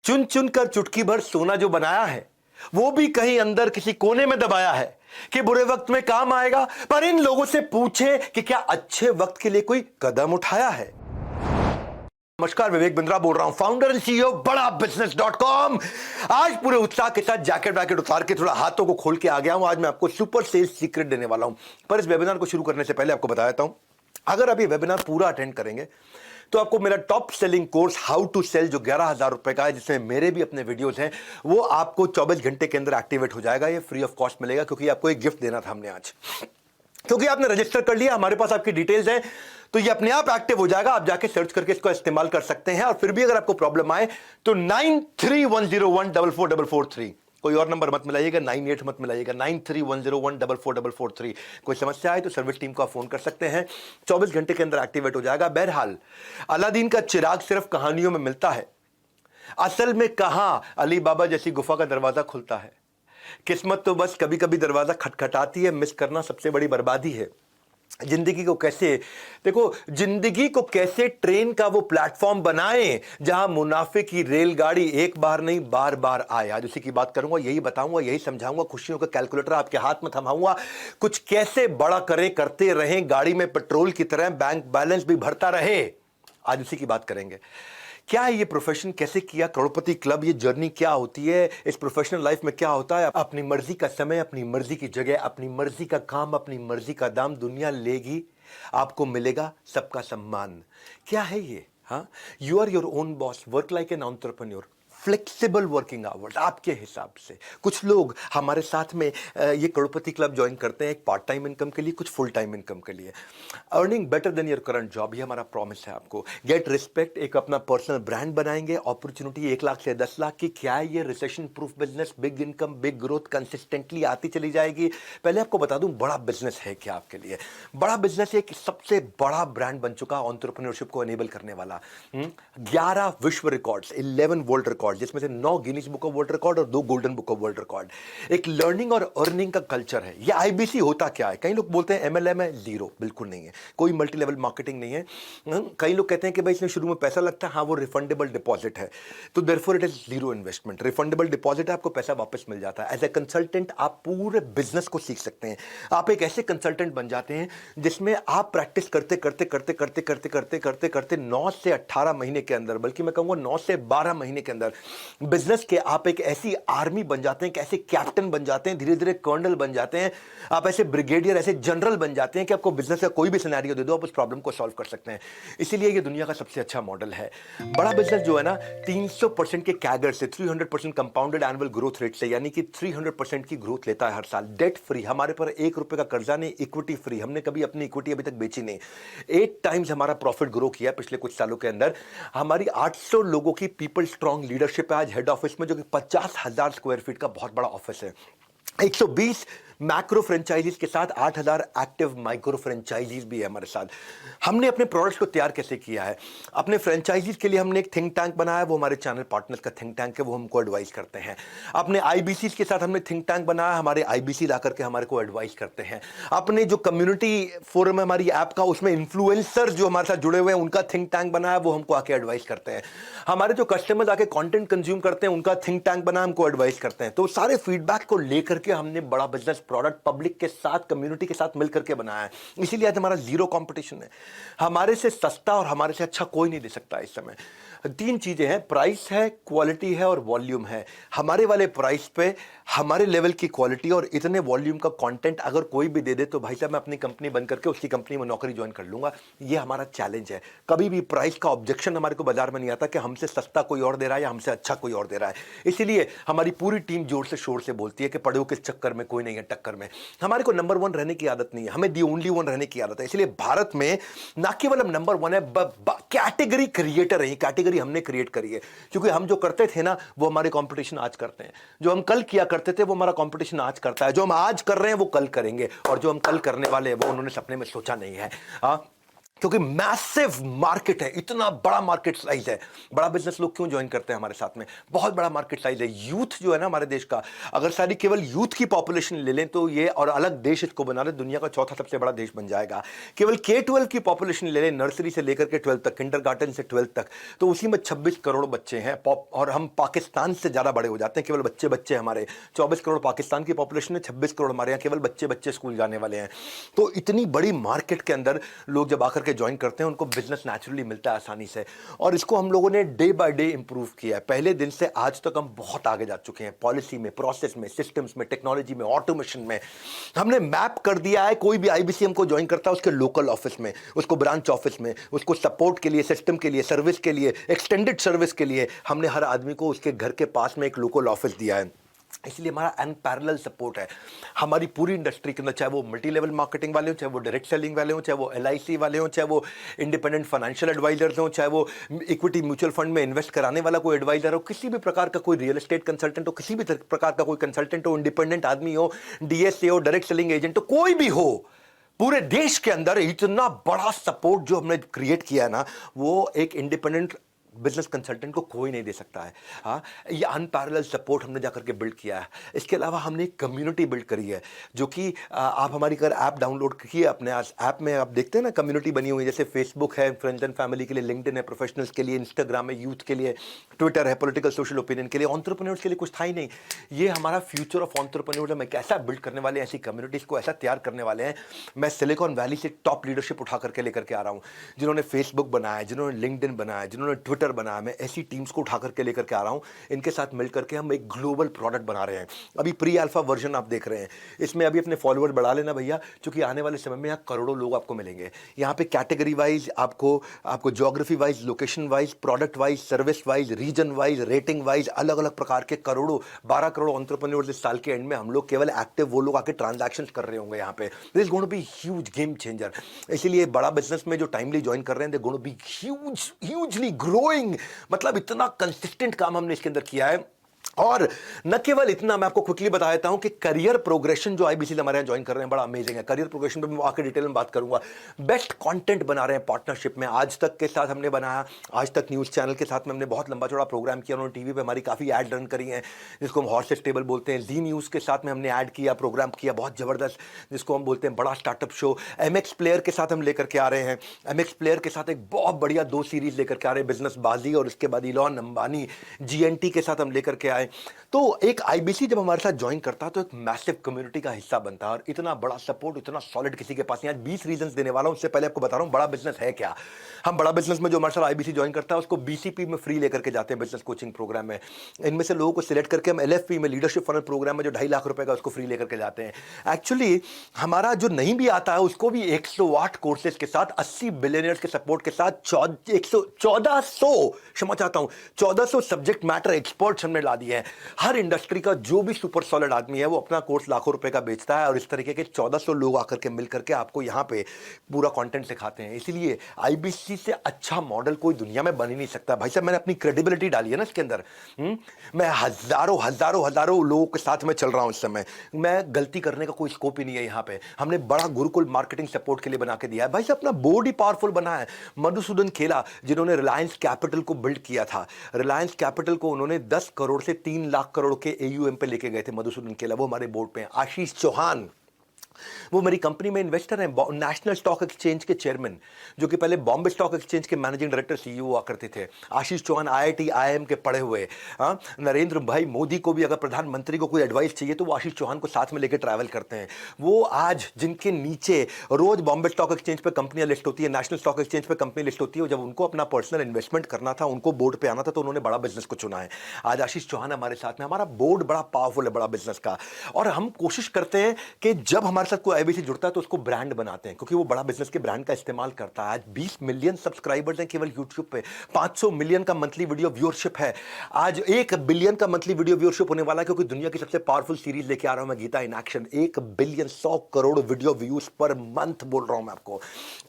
चुन चुन कर चुटकी भर सोना जो बनाया है वो भी कहीं अंदर किसी कोने में दबाया है कि बुरे वक्त में काम आएगा। पर इन लोगों से पूछे कि क्या अच्छे वक्त के लिए कोई कदम उठाया है। नमस्कार, विवेक बिंद्रा बोल रहा हूं, फाउंडर एंड सीईओ बड़ा बिजनेस .com। आज पूरे उत्साह के साथ जैकेट वैकेट उतार के थोड़ा हाथों को खोल के आ गया हूं। आज मैं आपको सुपर सेल्स सीक्रेट देने वाला हूं। पर इस वेबिनार को शुरू करने से पहले आपको बता देता हूं, अगर आप ये वेबिनार पूरा अटेंड करेंगे तो आपको मेरा top selling course how to sell जो 11,000 रुपए का है, जिसमें मेरे भी अपने वीडियोस हैं, वो आपको 24 घंटे के अंदर एक्टिवेट हो जाएगा। ये फ्री ऑफ कॉस्ट मिलेगा क्योंकि आपको एक गिफ्ट देना था हमने आज, क्योंकि आपने रजिस्टर कर लिया, हमारे पास आपकी डिटेल्स हैं, तो ये अपने आप एक्टिव हो जाएगा। आप जाके सर्च करके इसको इस्तेमाल कर सकते हैं। और फिर भी अगर आपको प्रॉब्लम आए तो 9310144443, कोई और नंबर मत मिलाइएगा, 98 मत मिलाइएगा, 9310144443। कोई समस्या आए तो सर्विस टीम को आप फोन कर सकते हैं, 24 घंटे के अंदर एक्टिवेट हो जाएगा। बहरहाल, अलादीन का चिराग सिर्फ कहानियों में मिलता है, असल में कहां अली बाबा जैसी गुफा का दरवाजा खुलता है। किस्मत तो बस कभी कभी दरवाजा खटखटाती है, मिस करना सबसे बड़ी बर्बादी है। जिंदगी को कैसे देखो, जिंदगी को कैसे ट्रेन का वो प्लेटफॉर्म बनाएं जहां मुनाफे की रेलगाड़ी एक बार नहीं बार बार आए। आज उसी की बात करूंगा, यही बताऊंगा, यही समझाऊंगा। खुशियों का कैलकुलेटर आपके हाथ में थमाऊंगा। कुछ कैसे बड़ा करें, करते रहें, गाड़ी में पेट्रोल की तरह बैंक बैलेंस भी भरता रहे। आज उसी की बात करेंगे। क्या है ये प्रोफेशन, कैसे किया करोड़पति क्लब, ये जर्नी क्या होती है, इस प्रोफेशनल लाइफ में क्या होता है। अपनी मर्जी का समय, अपनी मर्जी की जगह, अपनी मर्जी का काम, अपनी मर्जी का दाम, दुनिया लेगी, आपको मिलेगा सबका सम्मान। क्या है ये? हाँ, you are your own boss, work like an entrepreneur, flexible working hours आपके हिसाब से। कुछ लोग हमारे साथ में ये करोड़पति क्लब ज्वाइन करते हैं एक पार्ट टाइम इनकम के लिए, कुछ फुल टाइम इनकम के लिए। Earning better than your current job, ये हमारा प्रॉमिस है आपको। गेट रिस्पेक्ट, एक अपना पर्सनल ब्रांड बनाएंगे। अपॉर्चुनिटी 1 लाख से 10 लाख की। क्या है ये? Recession proof business, big income, big growth, consistently आती चली जाएगी। पहले आपको बता दूं, बड़ा बिजनेस है क्या आपके लिए। बड़ा बिजनेस एक सबसे बड़ा ब्रांड बन चुका एंटरप्रेन्योरशिप को एनेबल करने वाला। 11 विश्व रिकॉर्ड्स, 11 वर्ल्ड रिकॉर्ड, जिसमें से 9 Guinness book of world record और 2 golden book of world record. एक लर्निंग और अर्निंग का कल्चर है। ये आईबीसी होता क्या है? कई लोग बोलते हैं एमएलएम है, जीरो, बिल्कुल नहीं है। कोई मल्टी लेवल मार्केटिंग नहीं है। कई लोग कहते हैं कि भाई इसमें शुरू में पैसा लगता है, हाँ वो रिफंडेबल डिपॉजिट है, तो therefore it is zero investment. Refundable deposit है, आपको पैसा वापस मिल जाता है। एज ए कंसल्टेंट आप पूरे बिजनेस को सीख सकते हैं। आप एक ऐसे कंसल्टेंट बन जाते हैं जिसमें आप प्रैक्टिस करते करते करते करते करते करते करते करते 9 से 18 महीने के अंदर, बल्कि मैं कहूंगा 9 से 12 महीने के अंदर बिजनेस के आप एक ऐसी आर्मी बन जाते हैं, ऐसे कैप्टन बन जाते हैं, धीरे धीरे कर्नल बन जाते हैं, आप ऐसे ब्रिगेडियर, ऐसे जनरल बन जाते हैं कि आपको बिजनेस का कोई भी सिनेरियो दे दो, आप उस प्रॉब्लम को सॉल्व कर सकते हैं। इसीलिए ये दुनिया का सबसे अच्छा मॉडल है। बड़ा बिजनेस जो है ना, 300% के कैगर से, 300% कंपाउंडेड एनुअल ग्रोथ रेट से, यानी कि 300% की ग्रोथ लेता है हर साल। डेट फ्री, हमारे पर 1 रुपए का कर्जा नहीं, इक्विटी फ्री। हमने कभी अपनी इक्विटी अभी तक बेची नहीं। 8 टाइम्स हमारा प्रॉफिट ग्रो किया पिछले कुछ सालों के अंदर। हमारी 800 लोगों की पीपल स्ट्रांग लीडरशिप है आज हेड ऑफिस में, जो कि 50,000 स्क्वायर फीट का बहुत बड़ा ऑफिस है। 120 मैक्रो फ्रेंचाइजीज के साथ 8,000 एक्टिव माइक्रो फ्रेंचाइजीज भी है हमारे साथ। हमने अपने प्रोडक्ट्स को तैयार कैसे किया है? अपने फ्रेंचाइजीज के लिए हमने एक थिंक टैंक बनाया, वो हमारे चैनल पार्टनर्स का थिंक टैंक है, वो हमको एडवाइस करते हैं। अपने आईबीसी के साथ हमने थिंक टैंक बनाया, हमारे आईबीसी ला करके हमारे को एडवाइस करते हैं। अपने जो कम्युनिटी फोरम है हमारी ऐप का, उसमें इन्फ्लुएंसर जो हमारे साथ जुड़े हुए हैं, उनका थिंक टैंक बनाया, वो हमको आके एडवाइस करते हैं। हमारे जो कस्टमर्स आके कंटेंट कंज्यूम करते हैं, उनका थिंक टैंक बना, हमको एडवाइस करते हैं। तो सारे फीडबैक को लेकर के हमने बड़ा बिजनेस प्रोडक्ट पब्लिक के साथ, कम्युनिटी के साथ मिलकर के बनाया है। इसीलिए आज हमारा जीरो कंपटीशन है। हमारे से सस्ता और हमारे से अच्छा कोई नहीं दे सकता इस समय। 3 चीजें हैं, प्राइस है, क्वालिटी है और वॉल्यूम है। हमारे वाले प्राइस पे हमारे लेवल की क्वालिटी और इतने वॉल्यूम का कंटेंट अगर कोई भी दे दे तो भाई साहब मैं अपनी कंपनी बंद करके उसकी कंपनी में नौकरी ज्वाइन कर लूंगा। ये हमारा चैलेंज है। कभी भी प्राइस का ऑब्जेक्शन हमारे को बाजार में नहीं आता कि हमसे सस्ता कोई और दे रहा है या हमसे अच्छा कोई और दे रहा है। इसीलिए हमारी पूरी टीम जोर से शोर से बोलती है कि पढ़ो किस चक्कर में, कोई नहीं है टक्कर में। हमारे को नंबर 1 रहने की आदत नहीं है, हमें दी ओनली 1 रहने की आदत है। इसलिए भारत में ना केवल हम नंबर 1 है, कैटेगरी क्रिएटर है। कैटेगरी हमने क्रिएट करी है, क्योंकि हम जो करते थे ना, वो हमारे कंपटीशन आज करते हैं। जो हम कल किया करते थे वो हमारा कंपटीशन आज करता है। जो हम आज कर रहे हैं वो कल करेंगे, और जो हम कल करने वाले हैं वो उन्होंने सपने में सोचा नहीं है। क्योंकि मैसिव मार्केट है, इतना बड़ा मार्केट साइज है। बड़ा बिजनेस लोग क्यों ज्वाइन करते हैं हमारे साथ में? बहुत बड़ा मार्केट साइज है। यूथ जो है ना हमारे देश का, अगर सारी केवल यूथ की पॉपुलेशन ले लें तो ये, और अलग देश इसको बना लें, दुनिया का चौथा सबसे बड़ा देश बन जाएगा। केवल K-12 की पॉपुलेशन ले लें, नर्सरी से लेकर के 12 तक, किंडरगार्टन से 12 तक, तो उसी में 26 करोड़ बच्चे हैं। और हम पाकिस्तान से ज़्यादा बड़े हो जाते हैं। केवल बच्चे बच्चे हमारे 24 करोड़ पाकिस्तान की पॉपुलेशन है, 26 करोड़ हमारे यहाँ केवल बच्चे बच्चे स्कूल जाने वाले हैं। तो इतनी बड़ी मार्केट के अंदर लोग जब आकर के ज्वाइन करते हैं, उनको बिजनेस नेचुरली मिलता है आसानी से। और इसको हम लोगों ने डे बाय डे इंप्रूव किया है। पहले दिन से आज तक हम बहुत आगे जा चुके हैं, पॉलिसी में, प्रोसेस में, सिस्टम्स में, टेक्नोलॉजी में, ऑटोमेशन में। हमने मैप कर दिया है, कोई भी IBC हमको ज्वाइन करता है उसके लोकल ऑफिस में, उसको ब्रांच ऑफिस में, उसको सपोर्ट के लिए, सिस्टम के लिए, सर्विस के लिए, एक्सटेंडेड सर्विस के लिए हमने हर आदमी को उसके घर के पास में एक लोकल ऑफिस दिया है। इसलिए हमारा अनपैरेलल सपोर्ट है हमारी पूरी इंडस्ट्री के अंदर, चाहे वो मल्टी लेवल मार्केटिंग वाले हो, चाहे वो डायरेक्ट सेलिंग वाले हो, चाहे वो LIC वाले हो, चाहे वो इंडिपेंडेंट फाइनेंशियल एडवाइजर्स हो, चाहे वो इक्विटी म्यूचुअल फंड में इन्वेस्ट कराने वाला कोई एडवाइजर हो, किसी भी प्रकार का कोई रियल एस्टेट कंसल्टेंट हो, किसी भी प्रकार का कोई कंसल्टेंट हो, इंडिपेंडेंट आदमी हो, DSA हो, डायरेक्ट सेलिंग एजेंट हो, कोई भी हो, पूरे देश के अंदर इतना बड़ा सपोर्ट जो हमने क्रिएट किया है ना, वो एक इंडिपेंडेंट बिजनेस कंसल्टेंट को कोई नहीं दे सकता है। हाँ, ये अनपैरेलल सपोर्ट हमने जाकर के बिल्ड किया है। इसके अलावा हमने एक कम्युनिटी बिल्ड करी है, जो कि आप हमारी अगर ऐप डाउनलोड किए अपने ऐप में, आप देखते हैं ना कम्युनिटी बनी हुई है, जैसे फेसबुक है फ्रेंड्स एंड फैमिली के लिए, लिंक्डइन है प्रोफेशनल्स के लिए, इंस्टाग्राम है यूथ के लिए, ट्विटर है पॉलिटिकल सोशल ओपिनियन के लिए, एंटरप्रेन्योर्स के लिए कुछ था ही नहीं। ये हमारा फ्यूचर ऑफ एंटरप्रेन्योर हम कैसा बिल्ड करने वाले हैं, ऐसी कम्युनिटीज़ को ऐसा तैयार करने वाले हैं। मैं सिलिकॉन वैली से टॉप लीडरशिप उठा करके लेकर के आ रहा हूँ, जिन्होंने फेसबुक बनाया, जिन्होंने लिंक्डइन बनाया, जिन्होंने ट्विटर बनाया। मैं ऐसी टीम्स को उठा करके लेकर के आ रहा हूं, इनके साथ मिलकर के हम एक ग्लोबल प्रोडक्ट बना रहे हैं। अभी प्री अल्फा वर्जन आप देख रहे हैं, इसमें अभी अपने फॉलोअर बढ़ा लेना भैया, क्योंकि आने वाले समय में यहाँ करोड़ों लोग आपको मिलेंगे। यहाँ पे कैटेगरी वाइज आपको geography wise, location wise, product wise, service wise, region wise, rating wise, अलग अलग प्रकार के करोड़ों, 12 करोड़ एंटरप्रेन्योर्स इस साल के एंड में हम लोग केवल एक्टिव वो लोग आके ट्रांजैक्शन कर रहे होंगे यहाँ पे। This is going to be huge game changer. इसीलिए बड़ा बिजनेस में जो टाइमली ज्वाइन कर रहे हैं, they going to be hugely growing. मतलब इतना कंसिस्टेंट काम हमने इसके अंदर किया है। और न केवल इतना, मैं आपको क्विकली बता देता हूं कि करियर प्रोग्रेशन जो IBC हमारे यहां ज्वाइन कर रहे हैं, बड़ा अमेजिंग है। करियर प्रोग्रेशन पे मैं आके डिटेल में बात करूंगा। बेस्ट कंटेंट बना रहे हैं पार्टनरशिप में, आज तक के साथ हमने बनाया, आज तक न्यूज़ चैनल के साथ में हमने बहुत लंबा चौड़ा प्रोग्राम किया, उन्होंने टीवी पे हमारी काफ़ी ऐड रन करी हैं, जिसको हम हॉर्सेस टेबल बोलते हैं। जी न्यूज़ के साथ में हमने ऐड किया, प्रोग्राम किया बहुत ज़बरदस्त, जिसको हम बोलते हैं बड़ा स्टार्टअप शो। MX प्लेयर के साथ हम लेकर के आ रहे हैं, MX प्लेयर के साथ एक बहुत बढ़िया 2 सीरीज लेकर के आ रहे हैं, बिजनेस बाजी और उसके बाद इलॉन अंबानी GNT के साथ हम लेकर के आए। तो एक IBC जब हमारे साथ ज्वाइन करता है तो एक मैसिव कम्युनिटी का हिस्सा बनता है, और इतना बड़ा सपोर्ट, इतना सॉलिड किसी के पास नहीं। आज 20 रीजंस देने वाला हूं, उससे पहले आपको बता रहा हूं बड़ा बिजनेस है क्या। हम बड़ा बिजनेस में जो हमारे साथ IBC ज्वाइन करता है उसको BCP में फ्री लेकर के जाते हैं, बिजनेस कोचिंग प्रोग्राम में। इनमें से लोगों को सिलेक्ट करके हम LFP में, लीडरशिप फनल प्रोग्राम में, जो 2.5 लाख रुपए का, उसको फ्री लेकर के जाते हैं। एक्चुअली हमारा जो नहीं भी आता है उसको भी 108 कोर्सेज के साथ, 80 बिलियनियर्स के सपोर्ट के साथ, 1400 क्षमा चाहता हूं 1400 सब्जेक्ट मैटर एक्सपर्ट्स हमने ला दिए हैं। हर इंडस्ट्री का जो भी सुपर सॉलिड आदमी है वो अपना कोर्स लाखों रुपए का बेचता है, और इस तरीके के 1400 लोग आकर के मिल करके आपको यहाँ पे पूरा कंटेंट सिखाते हैं। इसीलिए IBC से अच्छा मॉडल कोई दुनिया में बन ही नहीं सकता। भाई साहब, मैंने अपनी क्रेडिबिलिटी डाली है ना इसके अंदर। मैं हजारों लोगों के साथ में चल रहा हूं इस समय, मैं गलती करने का कोई स्कोप ही नहीं है यहाँ पे। हमने बड़ा गुरुकुल मार्केटिंग सपोर्ट के लिए बना के दिया है। भाई साहब, अपना बोर्ड ही पावरफुल बना है। मधुसूदन खेला, जिन्होंने रिलायंस कैपिटल को बिल्ड किया था, रिलायंस कैपिटल को उन्होंने 10 करोड़ से 3 लाख करोड़ के AUM पे लेके गए थे मधुसूदन केला, वो हमारे बोर्ड पे हैं। आशीष चौहान, वो मेरी कंपनी में इन्वेस्टर हैं, नेशनल स्टॉक एक्सचेंज के चेयरमैन, जो कि पहले बॉम्बे स्टॉक एक्सचेंज के मैनेजिंग डायरेक्टर CEO हुआ करते थे। आशीष चौहान IIT IIM के पढ़े हुए। हाँ, नरेंद्र भाई मोदी को भी अगर प्रधानमंत्री को कोई एडवाइस चाहिए तो वो आशीष चौहान को साथ में लेकर ट्रैवल करते हैं। वो आज जिनके नीचे रोज बॉम्बे स्टॉक एक्सचेंज पे कंपनियां लिस्ट होती है, नेशनल स्टॉक एक्सचेंज पे कंपनी लिस्ट होती है, जब उनको अपना पर्सनल इन्वेस्टमेंट करना था, उनको बोर्ड पे आना था, तो उन्होंने बड़ा बिजनेस को चुना है। आज आशीष चौहान हमारे साथ में, हमारा बोर्ड बड़ा पावरफुल है बड़ा बिजनेस का। और हम कोशिश करते हैं कि जब हमारे साथ कोई IBC जुड़ता है तो उसको ब्रांड बनाते हैं, क्योंकि वो बड़ा बिजनेस के ब्रांड का इस्तेमाल करता है। आज 20 मिलियन सब्सक्राइबर्स हैं केवल YouTube पे, 500 मिलियन का मंथली वीडियो व्यूअरशिप है, आज 1 बिलियन का मंथली वीडियो व्यूअरशिप होने वाला है, क्योंकि दुनिया की सबसे पावरफुल सीरीज लेके आ रहा हूं मैं, Geeta in action. 1 billion 100 crore video views per month बोल रहा हूं मैं आपको।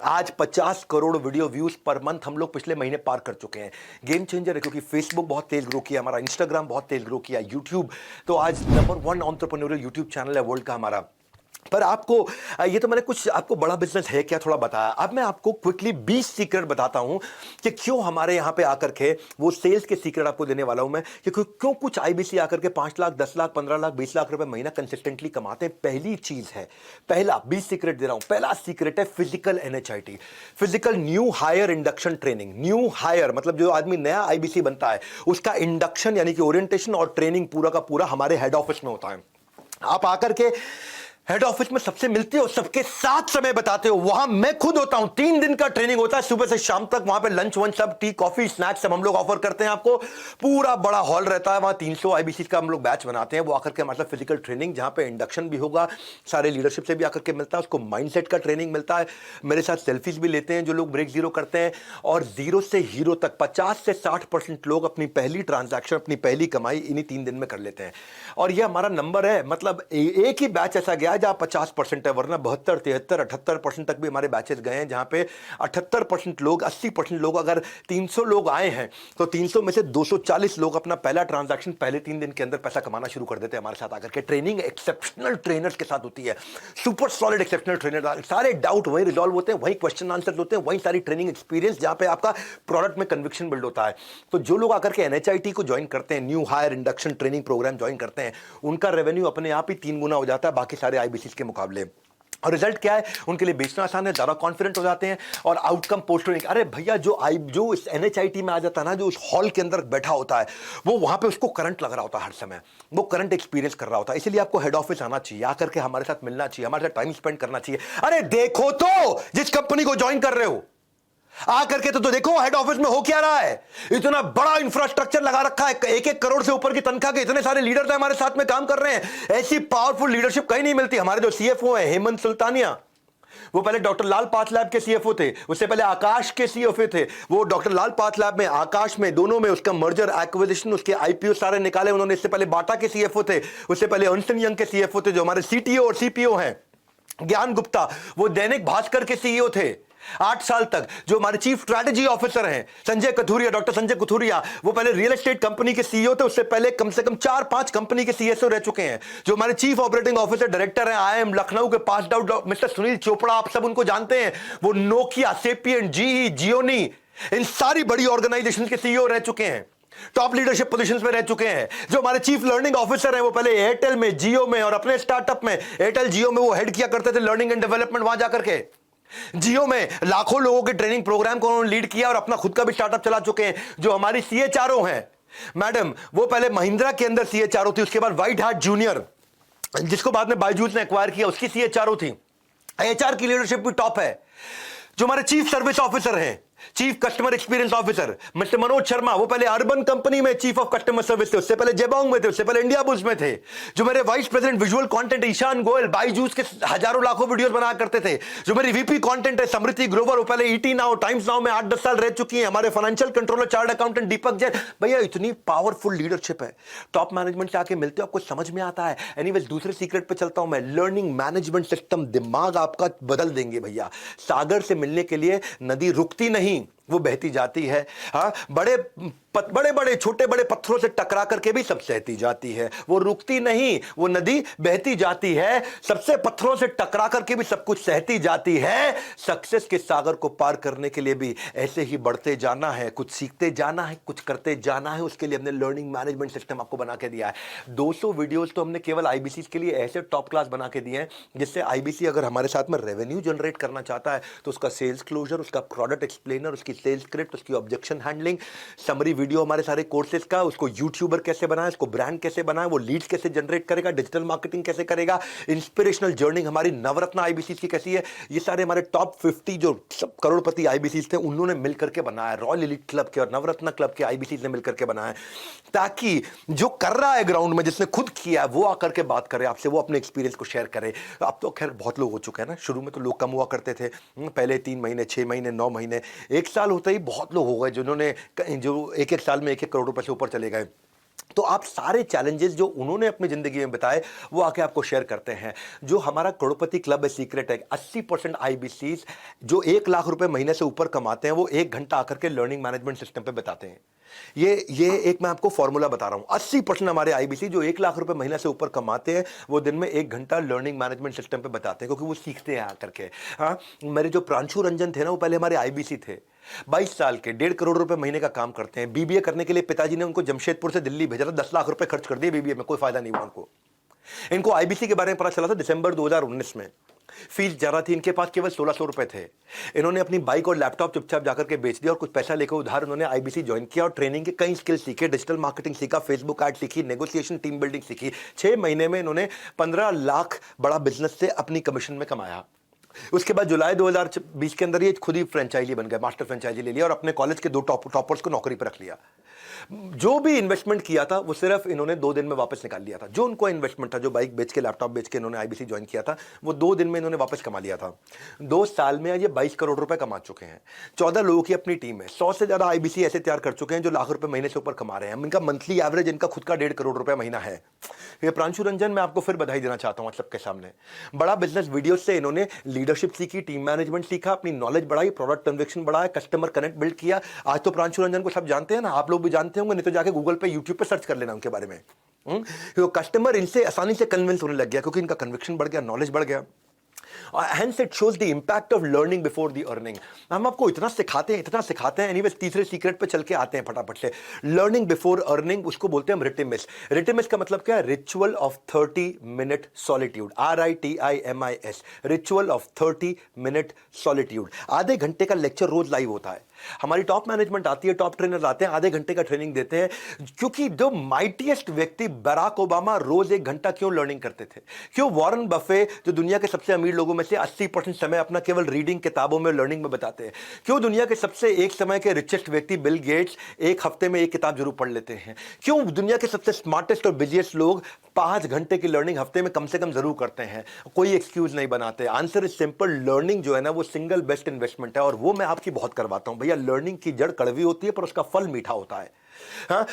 आज 50 crore video views per month हम लोग पिछले महीने पार कर चुके हैं। गेम चेंजर है, क्योंकि फेसबुक बहुत तेज ग्रो किया, हमारा इंस्टाग्राम बहुत तेज ग्रो किया, यूट्यूब तो आज नंबर 1 एंटरप्रेन्योरियल यूट्यूब चैनल है वर्ल्ड का हमारा। पर आपको ये तो मैंने कुछ आपको बड़ा बिजनेस है क्या थोड़ा बताया। अब मैं आपको क्विकली 20 सीक्रेट बताता हूं कि क्यों हमारे यहां पे आकर के वो सेल्स के सीक्रेट आपको देने वाला हूं मैं कि क्यों कुछ आईबीसी आकर के 5 लाख 10 लाख 15 लाख 20 लाख रुपए महीना कंसिस्टेंटली कमाते हैं। पहली चीज है, पहला 20 सीक्रेट दे रहा हूं, पहला सीक्रेट है physical NHIT, physical new hire induction training. New hire मतलब जो आदमी नया आईबीसी बनता है उसका इंडक्शन यानी कि ओरिएंटेशन और ट्रेनिंग पूरा का पूरा हमारे हेड ऑफिस में होता है। आप आकर के हेड ऑफिस में सबसे मिलते हो, सबके साथ समय बताते हो, वहां मैं खुद होता हूं। 3 दिन का ट्रेनिंग होता है सुबह से शाम तक। वहां पे लंच वंच सब टी कॉफी स्नैक्स सब हम लोग ऑफर करते हैं आपको। पूरा बड़ा हॉल रहता है, वहां 300 आईबीसी का हम लोग बैच बनाते हैं। वो आकर के मतलब फिजिकल ट्रेनिंग जहां पे इंडक्शन भी होगा, सारे लीडरशिप से भी आकर के मिलता है, उसको माइंडसेट का ट्रेनिंग मिलता है। मेरे साथ सेल्फीज भी लेते हैं जो लोग ब्रेक जीरो करते हैं। और जीरो से हीरो तक 50 से 60% लोग अपनी पहली ट्रांजैक्शन, अपनी पहली कमाई इन्हीं 3 दिन में कर लेते हैं। और ये हमारा नंबर है, मतलब एक ही बैच ऐसा गया जहां 50% है, वरना 72 73 78% तक भी हमारे बैचेस गए हैं जहां पे 78% लोग, 80% लोग, अगर 300 लोग आए हैं तो 300 में से 240 लोग अपना पहला ट्रांजैक्शन पहले 3 दिन के अंदर पैसा कमाना शुरू कर देते हैं हमारे साथ आकर के। ट्रेनिंग एक्सेप्शनल ट्रेनर्स के साथ होती है, सुपर सॉलिड एक्सेप्शनल ट्रेनर। सारे डाउट वहीं रिजॉल्व होते हैं, वहीं क्वेश्चन आंसर होते हैं, वहीं सारी ट्रेनिंग एक्सपीरियंस जहां पे आपका प्रोडक्ट में कन्विक्शन बिल्ड होता है। तो जो लोग आकर के एनएचआईटी को ज्वाइन करते हैं, new hire induction training programme join करते हैं, उनका रेवेन्यू अपने आप ही 3 गुना हो जाता है बाकी सारे आईबीसी के मुकाबले। और रिजल्ट क्या है, उनके लिए बेचना आसान है, ज्यादा कॉन्फिडेंट हो जाते हैं और आउटकम पोस्ट होने। अरे भैया जो इस एनएचआईटी में आ जाता है ना, जो उस हॉल के अंदर बैठा होता है, वो वहां पे उसको करंट लग रहा होता है हर समय, वो करंट एक्सपीरियंस कर रहा होता है। इसलिए आपको हेड ऑफिस आना चाहिए, आकर के हमारे साथ मिलना चाहिए, हमारे साथ टाइम स्पेंड करना चाहिए। अरे देखो तो जिस कंपनी को ज्वाइन कर रहे हो आकर के तो देखो हेड ऑफिस में हो क्या रहा है। इतना बड़ा इंफ्रास्ट्रक्चर लगा रखा है, 1-1 करोड़ से ऊपर की तनख्वाह के इतने सारे लीडर्स हमारे साथ में काम कर रहे हैं। ऐसी पावरफुल लीडरशिप कहीं नहीं मिलती। हमारे जो सीएफओ है हेमंत सुल्तानिया, वो पहले डॉक्टर लाल पाथलैब के सीएफओ थे, उससे पहले आकाश के सीएफओ थे। वो डॉक्टर लाल पाथलैब में, आकाश में, दोनों में उसका मर्जर एक्विजिशन, उसके आईपीओ सारे निकाले उन्होंने। इससे पहले बाटा के सीएफओ थे, उससे पहले अर्नस्ट एंड यंग के सीएफओ थे, जो हमारे सीटीओ और सीपीओ हैं। ज्ञान गुप्ता वो दैनिक भास्कर के सीईओ थे 8 साल तक। जो हमारे चीफ स्ट्रैटेजी ऑफिसर हैं संजय कथुरिया, डॉक्टर संजय कथुरिया, वो पहले रियल एस्टेट कंपनी के सीईओ थे, उससे पहले कम से कम 4-5 कंपनी के सीएसओ रह चुके हैं। जो हमारे चीफ ऑपरेटिंग ऑफिसर डायरेक्टर हैं आईएम लखनऊ के pass out mister Sunil Chopra, आप सब उनको जानते हैं। वो नोकिया, सेपियन, जीई, जियोनी, इन सारी बड़ी ऑर्गेनाइजेशन के सीईओ रह चुके हैं, टॉप लीडरशिप पोजीशंस में रह चुके हैं। जो हमारे चीफ लर्निंग ऑफिसर हैं वो पहले एयरटेल में, जियो में और अपने स्टार्टअप में, एयरटेल जियो में वो हेड किया करते थे लर्निंग एंड डेवलपमेंट। वहां जाकर के जियो में लाखों लोगों के ट्रेनिंग प्रोग्राम को उन्होंने लीड किया और अपना खुद का भी स्टार्टअप चला चुके हैं। जो हमारी सीएचआरओ हैं मैडम, वो पहले महिंद्रा के अंदर सीएचआरओ थी, उसके बाद व्हाइट हार्ट जूनियर, जिसको बाद में बायजूस ने एक्वायर किया, उसकी सीएचआरओ थी। एचआर की लीडरशिप भी टॉप है। जो हमारे चीफ सर्विस ऑफिसर हैं, chief customer experience officer mister Manoj Sharma, वो पहले अर्बन कंपनी में चीफ ऑफ कस्टमर सर्विस थे, उससे पहले जेबोंग में थे, उससे पहले इंडिया बुल्स में थे। जो मेरे vice president visual content Ishaan Goyal, Byju's के हजारों लाखों वीडियोस बना करते थे। जो मेरी वीपी कंटेंट है समृति ग्रोवर, वो पहले ईटी नाउ, टाइम्स नाउ में 8-10 साल रह चुकी है। हमारे फाइनेंशियल कंट्रोलर चार्ट अकाउंटेंट दीपक जैन। भैया इतनी पावरफुल लीडरशिप है, टॉप मैनेजमेंट से आके मिलते हो आपको समझ में आता है। एनीवेज दूसरे सीक्रेट पे चलता हूं मैं, लर्निंग मैनेजमेंट सिस्टम। दिमाग आपका बदल देंगे भैया। सागर से मिलने के लिए नदी रुकती नहीं, वो बहती जाती है। हाँ, बड़े बड़े छोटे बड़े पत्थरों से टकरा करके भी सब सहती जाती है, वो रुकती नहीं, वो नदी बहती जाती है। सबसे पत्थरों से टकरा करके भी सब कुछ सहती जाती है। सक्सेस के सागर को पार करने के लिए भी ऐसे ही बढ़ते जाना है, कुछ सीखते जाना है, कुछ करते जाना है। उसके लिए हमने लर्निंग मैनेजमेंट सिस्टम आपको बना के दिया है। 200 वीडियोस तो हमने केवल आईबीसी के लिए ऐसे टॉप क्लास बना के दिए हैं, जिससे आईबीसी अगर हमारे साथ में रेवेन्यू जनरेट करना चाहता है तो उसका सेल्स क्लोजर, उसका प्रोडक्ट एक्सप्लेनर, उसकी सेल्स स्क्रिप्ट, उसकी ऑब्जेक्शन हैंडलिंग, समरी वीडियो हमारे सारे कोर्सेज का, उसको यूट्यूबर कैसे बनाए, उसको ब्रांड कैसे बनाए, वो लीड्स कैसे जनरेट करेगा, डिजिटल मार्केटिंग कैसे करेगा, इंस्पिरेशनल जर्नी हमारी नवरत्न आईबीसी की कैसी है, ये सारे हमारे टॉप 50 जो सब करोड़पति आईबीसी थे उन्होंने मिलकर के बनाया। रॉयल एलीट क्लब के और नवरत्न क्लब के आईबीसी ने मिलकर के बनाया, ताकि जो कर रहा है ग्राउंड में, जिसने खुद किया वो आकर के बात करे आपसे, वो अपने एक्सपीरियंस को शेयर करे। अब तो खैर बहुत लोग हो चुके हैं ना, शुरू में तो लोग कम हुआ करते थे, पहले 3 महीने, 6 महीने, 9 महीने, 1 साल होते ही बहुत लोग हो गए जिन्होंने जो 1-1 साल में 1-1 करोड़ रुपए से ऊपर चले गए। तो आप सारे चैलेंजेस जो उन्होंने अपनी जिंदगी में बताए वो आके आपको शेयर करते हैं। जो हमारा करोड़पति क्लब है सीक्रेट है, 80% आईबीसीज जो 1 लाख रुपए महीने से ऊपर कमाते हैं वो 1 घंटा आकर के लर्निंग मैनेजमेंट सिस्टम पे बताते हैं। ये एक मैं आपको फॉर्मूला बता रहा हूं। 80% हमारे आईबीसी जो 1 लाख रुपए महीने से ऊपर कमाते हैं वो दिन में 1 घंटा लर्निंग मैनेजमेंट सिस्टम पे बताते हैं, क्योंकि वो सीखते हैं आकर के। हाँ, मेरे जो प्रांशु रंजन थे ना, वो पहले हमारे आईबीसी थे। 22 साल के 1.5 करोड़ रुपए महीने का काम करते हैं। बीबीए करने के लिए पिताजी ने उनको जमशेदपुर से दिल्ली भेजा था, 10 लाख रुपए खर्च कर दिए बीबीए में, कोई फायदा नहीं हुआ उनको। इनको आईबीसी के बारे में पता चला था दिसंबर 2019 में। फीस ज्यादा थी, इनके पास केवल 1600 रुपए थे। इन्होंने अपनी बाइक और लैपटॉप चुपचाप जाकर के बेच दिया और कुछ पैसा लेकर उधार उन्होंने आईबीसी ज्वाइन किया और ट्रेनिंग के कई स्किल सीखे, डिजिटल मार्केटिंग सीखा, फेसबुक एड सीखी, नेगोशिएशन, टीम बिल्डिंग सीखी। 6 महीने में इन्होंने 15 लाख बड़ा बिजनेस से अपनी कमीशन में कमाया। उसके बाद जुलाई 2020 के अंदर ये खुद ही फ्रेंचाइजी बन गए, मास्टर फ्रेंचाइजी ले लिया और अपने कॉलेज के 2 टॉपर्स को नौकरी पर रख लिया। जो भी इन्वेस्टमेंट किया था वो सिर्फ इन्होंने 2 दिन में वापस निकाल लिया था। जो उनको इन्वेस्टमेंट था, जो बाइक बेच के, लैपटॉप बेच के इन्होंने आईबीसी ज्वाइन किया था, वो 2 दिन में इन्होंने वापस कमा लिया था। 2 साल में ये 22 करोड़ रुपए कमा चुके हैं। 14 लोगों की अपनी टीम है। 100 से ज्यादा आईबीसी ऐसे तैयार कर चुके हैं जो लाख रुपए महीने से ऊपर कमा रहे हैं। इनका मंथली एवरेज इनका खुद का 1.5 करोड़ रुपए महीना है। ये प्रांशु रंजन, मैं आपको फिर बधाई देना चाहता हूं सबके सामने। बड़ा बिजनेस वीडियो से इन्होंने लीडरशिप सीखी, टीम मैनेजमेंट सीखा, अपनी नॉलेज बढ़ाई, प्रोडक्ट कन्विक्शन बढ़ाया, कस्टमर कनेक्ट बिल्ड किया। आज तो प्रांशु रंजन को सब जानते हैं ना, आप लोग भी जानते होंगे, नहीं तो जाके गूगल पे, यूट्यूब पे सर्च कर लेना उनके बारे में। तो कस्टमर इनसे आसानी से कन्विंस होने लग गया क्योंकि इनका कन्विक्शन बढ़ गया, नॉलेज बढ़ गया। Hence it shows the impact of learning before the earning। हम आपको इतना सिखाते हैं। एनीवेज तीसरे सीक्रेट पे चल के आते हैं फटाफट से। लर्निंग बिफोर अर्निंग, उसको बोलते हैं हम रिटिमिस। रिटिमिस का मतलब क्या है? Ritual of 30 minute solitude, RITIMIS, ritual of 30 minute solitude. आधे घंटे का लेक्चर रोज लाइव होता है। हमारी टॉप मैनेजमेंट आती है, टॉप ट्रेनर आते हैं, आधे घंटे का ट्रेनिंग देते हैं। क्योंकि जो माइटीएस्ट व्यक्ति बराक ओबामा रोज 1 घंटा क्यों लर्निंग करते थे? क्यों वॉरेन बफे जो दुनिया के सबसे अमीर लोगों में से 80% समय अपना केवल रीडिंग, किताबों में, लर्निंग में बताते हैं? क्यों दुनिया के सबसे एक समय के रिचेस्ट व्यक्ति बिल गेट्स 1 हफ्ते में 1 किताब जरूर पढ़ लेते हैं? क्यों दुनिया के सबसे स्मार्टेस्ट और बिजिएस्ट लोग 5 घंटे की लर्निंग हफ्ते में कम से कम जरूर करते हैं? कोई एक्सक्यूज नहीं बनाते। आंसर इज सिंपल, लर्निंग जो है ना वो सिंगल बेस्ट इन्वेस्टमेंट है। और वो मैं आपकी बहुत करवाता हूं भैया। लर्निंग की जड़ कड़वी होती है पर उसका फल मीठा होता है।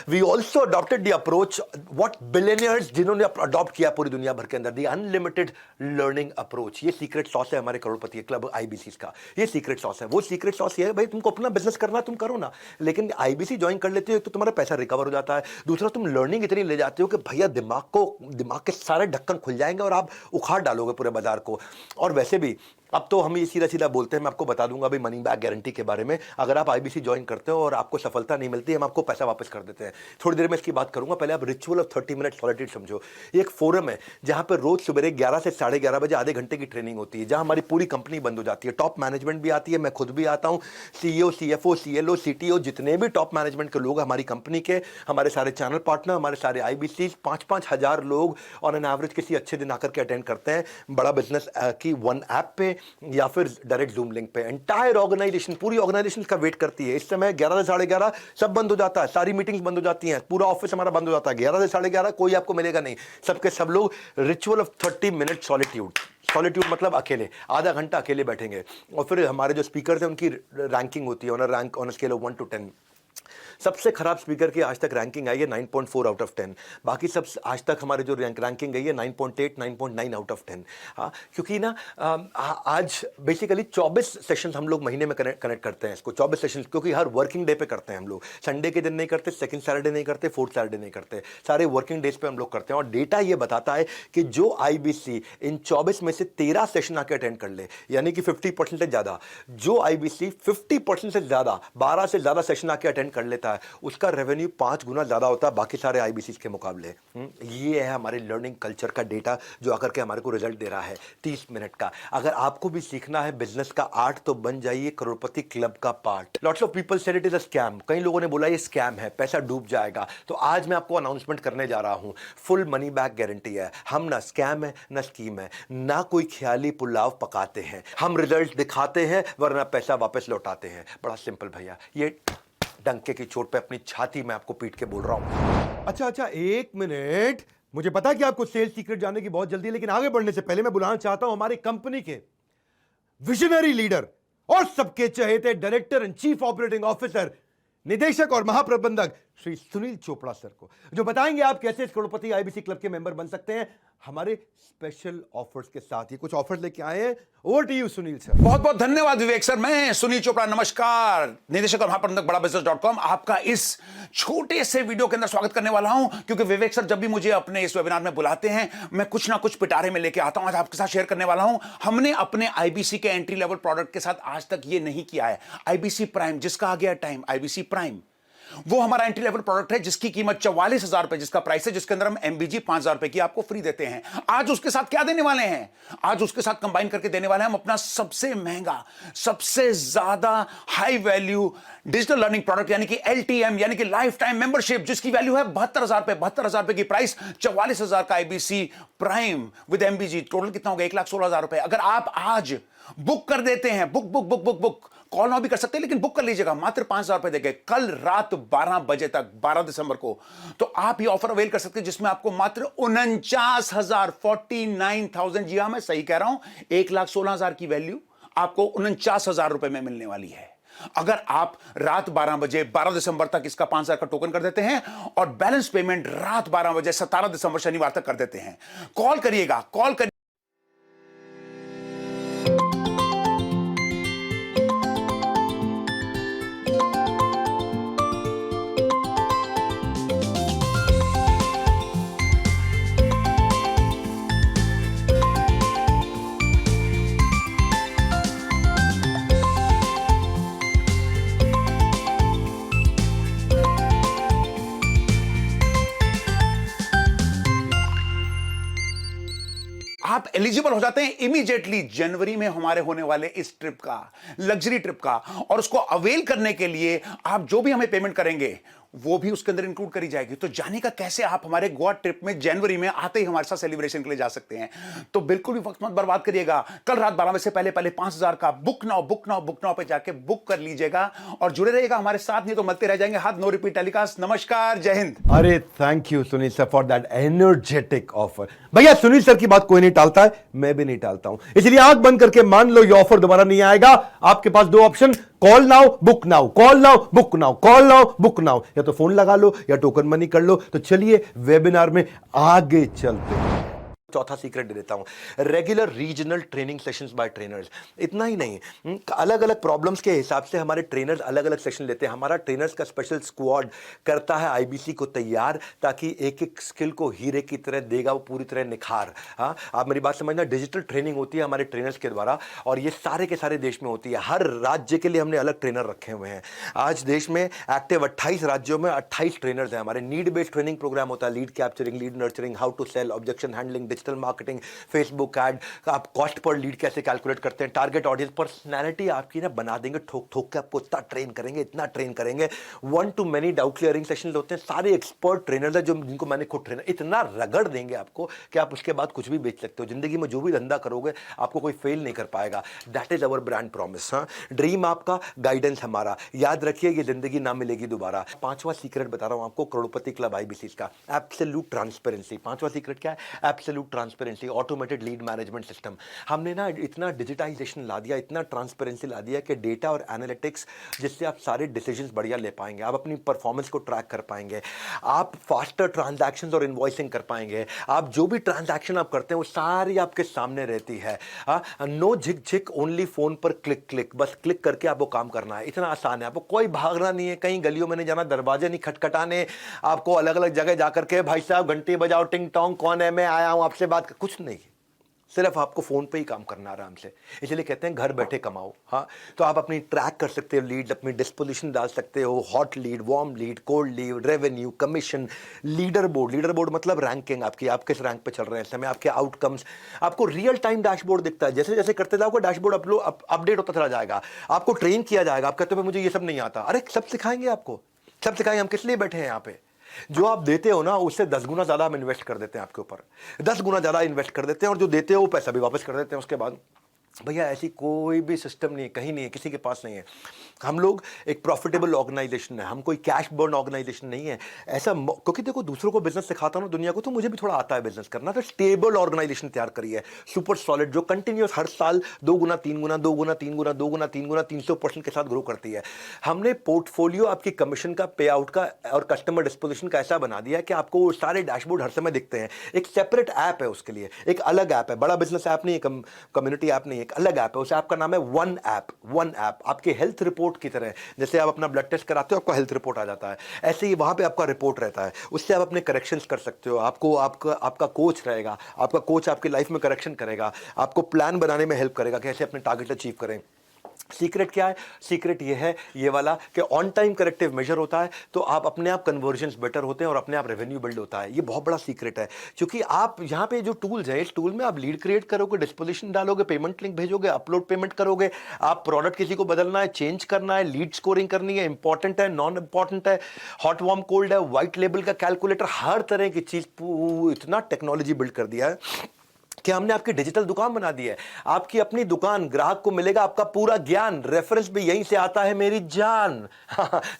We also adopted the approach what billionaires जिन्होंने अडॉप्ट किया पूरी दुनिया भर के अंदर, द अनलिमिटेड लर्निंग अप्रोच। ये सीक्रेट सॉस है हमारे करोड़पति क्लब आईबीसी का। ये सीक्रेट सॉस है। वो सीक्रेट सॉस ये है भाई, तुमको अपना बिजनेस करना तुम करो ना, लेकिन आईबीसी ज्वाइन कर लेते हो तो तुम्हारा पैसा रिकवर हो जाता है। दूसरा, तुम लर्निंग इतनी ले जाते हो कि भैया दिमाग के सारे ढक्कन खुल जाएंगे और आप उखाड़ डालोगे पूरे बाजार को। और वैसे भी अब तो हम ये सीधा सीधा बोलते हैं, मैं आपको बता दूंगा भाई मनी बैक गारंटी के बारे में। अगर आप आईबीसी ज्वाइन करते हो और आपको सफलता नहीं मिलती, हम आपको पैसा वापस कर देते हैं। थोड़ी देर में इसकी बात करूंगा। पहले आप रिचुअल ऑफ 30 मिनट सॉलिट्यूड समझो। ये एक फोरम है जहां पर रोज सुबह 11 से 11:30 बजे आधे घंटे की ट्रेनिंग होती है, जहां हमारी पूरी कंपनी बंद हो जाती है। टॉप मैनेजमेंट भी आती है, मैं खुद भी आता हूं, CEO, CFO, CLO, CTO, जितने भी टॉप मैनेजमेंट के लोग हमारी कंपनी के, हमारे सारे चैनल पार्टनर, हमारे सारे आईबीसी, 5-5 हजार लोग ऑन एन एवरेज किसी अच्छे दिन आकर के अटेंड करते हैं। बड़ा बिजनेस की वन ऐप पे या फिर डायरेक्ट जूम लिंक पे। एंटायर ऑर्गेनाइजेशन, पूरी ऑर्गेनाइजेशन का वेट करती है। इस समय 11 से 11:30 सब बंद हो जाता है, सारी मीटिंग्स बंद हो जाती हैं, पूरा ऑफिस हमारा बंद हो जाता है। 11 से 11:30 कोई आपको मिलेगा नहीं, सबके सब लोग रिचुअल ऑफ 30 मिनट सॉलिट्यूड मतलब अकेले, आधा घंटा अकेले बैठेंगे। और फिर हमारे जो स्पीकर थे उनकी रैंकिंग होती है ऑन स्केल ऑफ 1 to 10। सबसे खराब स्पीकर की आज तक रैंकिंग आई है 9.4 आउट ऑफ 10। बाकी सब आज तक हमारे जो रैंकिंग गई है 9.8, 9.9 आउट ऑफ 10। हाँ, क्योंकि ना आज बेसिकली 24 सेशंस हम लोग महीने में कनेक्ट करते हैं इसको, 24 सेशंस, क्योंकि हर वर्किंग डे पे करते हैं हम लोग। संडे के दिन नहीं करते, सेकंड सैटरडे नहीं करते, फोर्थ सैटरडे नहीं करते, सारे वर्किंग डेज पे हम लोग करते हैं। और डेटा ये बताता है कि जो आईबीसी इन 24 में से 13 सेशन आके अटेंड कर ले, यानी कि 50% से ज्यादा, जो आईबीसी 50% से ज्यादा 12 से ज्यादा सेशन आके अटेंड कर लेता है, उसका रेवेन्यू 5 गुना ज्यादा होता है बाकी सारे आईबीसी के मुकाबले। ये है हमारे लर्निंग कल्चर का डेटा जो आकर के हमारे को रिजल्ट दे रहा है 30 मिनट का। अगर आपको भी सीखना है बिजनेस का आर्ट तो बन जाइए करोड़पति क्लब का part. Lots of people said it is a scam. कई लोगों ने बोला ये स्कैम है, पैसा डूब जाएगा। तो आज मैं आपको अनाउंसमेंट करने जा रहा हूं, फुल मनी बैक गारंटी है। हम ना स्कैम है ना स्कीम है, ना कोई ख्याली पुलाव पकाते हैं। हम रिजल्ट दिखाते हैं वरना पैसा वापस लौटाते हैं। बड़ा सिंपल भैया, ये डंके की चोट पे अपनी छाती में आपको पीट के बोल रहा हूं। अच्छा, 1 मिनट। मुझे पता है कि आपको सेल्स सीक्रेट जानने की बहुत जल्दी है, लेकिन आगे बढ़ने से पहले मैं बुलाना चाहता हूं हमारी कंपनी के विजनरी लीडर और सबके चहेते director and chief operating officer, निदेशक और महाप्रबंधक श्री सुनील चोपड़ा सर को, जो बताएंगे आप कैसे इस करोड़पति आईबीसी क्लब के मेंबर बन सकते हैं हमारे स्पेशल ऑफर्स के साथ। ही कुछ ऑफर्स लेके आए हैं। Over to you Sunil sir. बहुत बहुत धन्यवाद विवेक सर। मैं सुनील चोपड़ा, नमस्कार, निदेशक और महाप्रबंधक बड़ा बिजनेस.com, आपका इस छोटे से वीडियो के अंदर स्वागत करने वाला हूं, क्योंकि विवेक सर जब भी मुझे अपने इस वेबिनार में बुलाते हैं मैं कुछ ना कुछ पिटारे में लेके आता हूं। आज आपके साथ शेयर करने वाला हूं। हमने अपने आईबीसी के एंट्री लेवल प्रोडक्ट के साथ आज तक ये नहीं किया है। आईबीसी प्राइम, जिसका आ गया टाइम, आईबीसी प्राइम वो हमारा एंट्री लेवल प्रोडक्ट है, जिसकी कीमत 44,000 रुपए जिसका प्राइस है, जिसके अंदर हम एमबीजी 5,000 रुपए की आपको फ्री देते हैं। आज उसके साथ क्या देने वाले हैं? आज उसके साथ कंबाइन करके देने वाले हैं हम अपना सबसे महंगा, सबसे ज्यादा high value digital learning product, यानी कि एलटीएम, यानी कि लाइफ टाइम मेंबरशिप, जिसकी वैल्यू है 72,000 रुपए। 72,000 रुपए की प्राइस, 44,000 का IBC prime with MBG, total कितना होगा? 1,16,000 रुपए। अगर आप आज बुक कर देते हैं, book book book book book call now भी कर सकते हैं, लेकिन बुक कर लीजिएगा, मात्र 5,000 रुपए देंगे कल रात 12 बजे तक, 12 दिसंबर को, तो आप ये ऑफर अवेल कर सकते हैं, जिसमें आपको मात्र 49,000, 49,000, जी हां मैं सही कह रहा हूं, 1,16,000 की वैल्यू आपको 49,000 रुपए में मिलने वाली है। अगर आप रात 12 बजे 12 दिसंबर तक इसका 5,000 का टोकन कर देते हैं और बैलेंस पेमेंट रात 12 बजे 17 दिसंबर शनिवार तक कर देते हैं, कॉल करिएगा, कॉल करिए। आप एलिजिबल हो जाते हैं इमीडिएटली जनवरी में हमारे होने वाले इस ट्रिप का, लग्जरी ट्रिप का, और उसको अवेल करने के लिए आप जो भी हमें पेमेंट करेंगे वो भी उसके अंदर इंक्लूड करी जाएगी। तो जाने का कैसे आप हमारे गोवा ट्रिप में जनवरी में आते ही हमारे साथ सेलिब्रेशन के लिए जा सकते हैं। तो बिल्कुल भी वक्त मत बर्बाद करिएगा। कल रात 12 बजे से पहले 5,000 का बुक नाउ पे जाके बुक कर लीजिएगा और जुड़े रहिएगा हमारे साथ, नहीं तो मलते रह जाएंगे हाथ। No repeat telecast. नमस्कार, जय हिंद। अरे thank you Sunil sir for that energetic offer. भैया सुनील सर की बात कोई नहीं टालता है, मैं भी नहीं टालता हूं, इसलिए आंख बंद करके मान लो ये ऑफर दोबारा नहीं आएगा। आपके पास दो option, call now book now, call now book now, call now book now. या तो फोन लगा लो या टोकन मनी कर लो। तो चलिए वेबिनार में आगे चलते हैं। चौथा सीक्रेट दे देता हूं, regular regional training sessions bye trainers. इतना ही नहीं, अलग अलग प्रॉब्लम्स के हिसाब से हमारे ट्रेनर्स अलग अलग सेशन लेते हैं। हमारा ट्रेनर्स का स्पेशल स्क्वाड करता है आईबीसी को तैयार, ताकि एक एक स्किल को हीरे की तरह देगा वो पूरी तरह निखार। हाँ, आप मेरी बात समझना। डिजिटल ट्रेनिंग होती है हमारे ट्रेनर्स के द्वारा, और ये सारे के सारे देश में होती है। हर राज्य के लिए हमने अलग ट्रेनर रखे हुए हैं। आज देश में एक्टिव 28 राज्यों में 28 ट्रेनर्स हैं हमारे। नीड बेस्ड ट्रेनिंग प्रोग्राम होता है, lead capturing, lead nurturing, how to sell, objection handling, digital marketing, Facebook ad, आप कॉस्ट पर लीड कैसे कैलकुलेट करते हैं, टारगेट ऑडियंस, पर्सनैलिटी आपकी ना बना देंगे, ठोक ठोक के आपको इतना ट्रेन करेंगे, इतना ट्रेन करेंगे। 1 to many doubt clearing session होते हैं। सारे एक्सपर्ट ट्रेनर्स हैं जो जिनको मैंने खुद ट्रेनर, इतना रगड़ देंगे आपको कि आप उसके बाद कुछ भी बेच सकते हो। जिंदगी में जो भी धंधा करोगे आपको कोई फेल नहीं कर पाएगा। That is our brand promise. हाँ, ड्रीम आपका, गाइडेंस हमारा। याद रखिए ये जिंदगी ना मिलेगी दोबारा। पांचवा सीक्रेट बता रहा हूं आपको करोड़पति क्लब आईबीसी का, एब्सोल्यूट ट्रांसपेरेंसी। पांचवा सीक्रेट क्या है? Absolute transparency, automated lead management system. हमने ना इतना डिजिटाइजेशन ला दिया, इतना ट्रांसपेरेंसी ला दिया कि डेटा और एनालिटिक्स, जिससे आप सारे डिसीजंस बढ़िया ले पाएंगे, आप अपनी परफॉर्मेंस को ट्रैक कर पाएंगे, आप फास्टर ट्रांजैक्शंस और इनवॉइसिंग कर पाएंगे। आप जो भी ट्रांजैक्शन आप करते हैं वो सारी आपके सामने रहती है। नो झिक झिक, ओनली फोन पर क्लिक क्लिक, बस क्लिक करके आपको काम करना है। इतना आसान है, आपको कोई भागना नहीं है, कहीं गलियों में नहीं जाना, दरवाजे नहीं खटखटाने, आपको अलग अलग जगह जाकर के भाई साहब घंटी बजाओ, टिंग टोंग, कौन है, मैं आया हूं आपसे बात, कुछ नहीं। सिर्फ आपको फोन पे ही काम करना आराम से। इसलिए कहते हैं घर बैठे कमाओ। हाँ, तो आप अपनी ट्रैक कर सकते हो लीड, अपनी डिस्पोजिशन डाल सकते हो, hot lead, warm lead, cold lead, revenue, commission, leader board. Leader board मतलब रैंकिंग आपकी, आप किस रैंक पे चल रहे हैं इस समय, आपके आउटकम्स, आपको रियल टाइम डैशबोर्ड दिखता है। जैसे जैसे करते जाओगे डैशबोर्ड अपडेट होता चला जाएगा, आपको ट्रेन किया जाएगा। आप कहते हो मुझे ये सब नहीं आता, अरे सब सिखाएंगे आपको, सब सिखाएंगे। हम किस लिए बैठे हैं यहाँ पे? जो आप देते हो ना उससे 10 गुना ज्यादा हम इन्वेस्ट कर देते हैं आपके ऊपर, 10 गुना ज्यादा इन्वेस्ट कर देते हैं, और जो देते हो वो पैसा भी वापस कर देते हैं उसके बाद। भैया ऐसी कोई भी सिस्टम नहीं है, कहीं नहीं है, किसी के पास नहीं है। हम लोग एक प्रॉफिटेबल ऑर्गेनाइजेशन है, हम कोई कैश बर्न ऑर्गेनाइजेशन नहीं है। क्योंकि देखो दूसरों को बिजनेस सिखाता हूँ ना दुनिया को, तो मुझे भी थोड़ा आता है बिजनेस करना। तो स्टेबल ऑर्गेनाइजेशन तैयार करी है, सुपर सॉलिड, जो कंटिन्यूस हर साल 2 गुना 3 गुना 2 गुना 3 गुना 2 गुना 3 गुना 300% के साथ ग्रो करती है। हमने पोर्टफोलियो आपकी कमीशन का, पे आउट का और कस्टमर डिस्पोजिशन का ऐसा बना दिया है कि आपको वो सारे डैशबोर्ड हर समय दिखते हैं। एक सेपरेट ऐप है उसके लिए, एक अलग ऐप है, बड़ा बिजनेस ऐप नहीं है, कम्युनिटी ऐप नहीं है, एक अलग ऐप है। उस ऐप का नाम है वन ऐप। वन ऐप आपके हेल्थ रिपोर्ट की तरह, जैसे आप अपना ब्लड टेस्ट कराते हो आपका हेल्थ रिपोर्ट आ जाता है, ऐसे ही वहां पे आपका रिपोर्ट रहता है। उससे आप अपने करेक्शंस कर सकते हो। आपको आपका कोच रहेगा, आपका कोच आपकी लाइफ में करेक्शन करेगा, आपको प्लान बनाने में हेल्प करेगा कैसे अपने टारगेट अचीव करें। सीक्रेट क्या है? सीक्रेट ये है, ये वाला, कि ऑन टाइम करेक्टिव मेजर होता है तो आप अपने आप कन्वर्जन्स बेटर होते हैं और अपने आप रेवेन्यू बिल्ड होता है। ये बहुत बड़ा सीक्रेट है, क्योंकि आप यहाँ पे जो टूल्स है, इस टूल में आप लीड क्रिएट करोगे, डिस्पोजिशन डालोगे, पेमेंट लिंक भेजोगे, अपलोड पेमेंट करोगे, आप प्रोडक्ट किसी को बदलना है, चेंज करना है, लीड स्कोरिंग करनी है, इंपॉर्टेंट है, नॉन इंपॉर्टेंट है, हॉट वार्म कोल्ड है, व्हाइट लेबल का कैलकुलेटर, हर तरह की चीज, इतना टेक्नोलॉजी बिल्ड कर दिया है कि हमने आपकी डिजिटल दुकान बना दी है। आपकी अपनी दुकान, ग्राहक को मिलेगा आपका पूरा ज्ञान, रेफरेंस भी यहीं से आता है मेरी जान।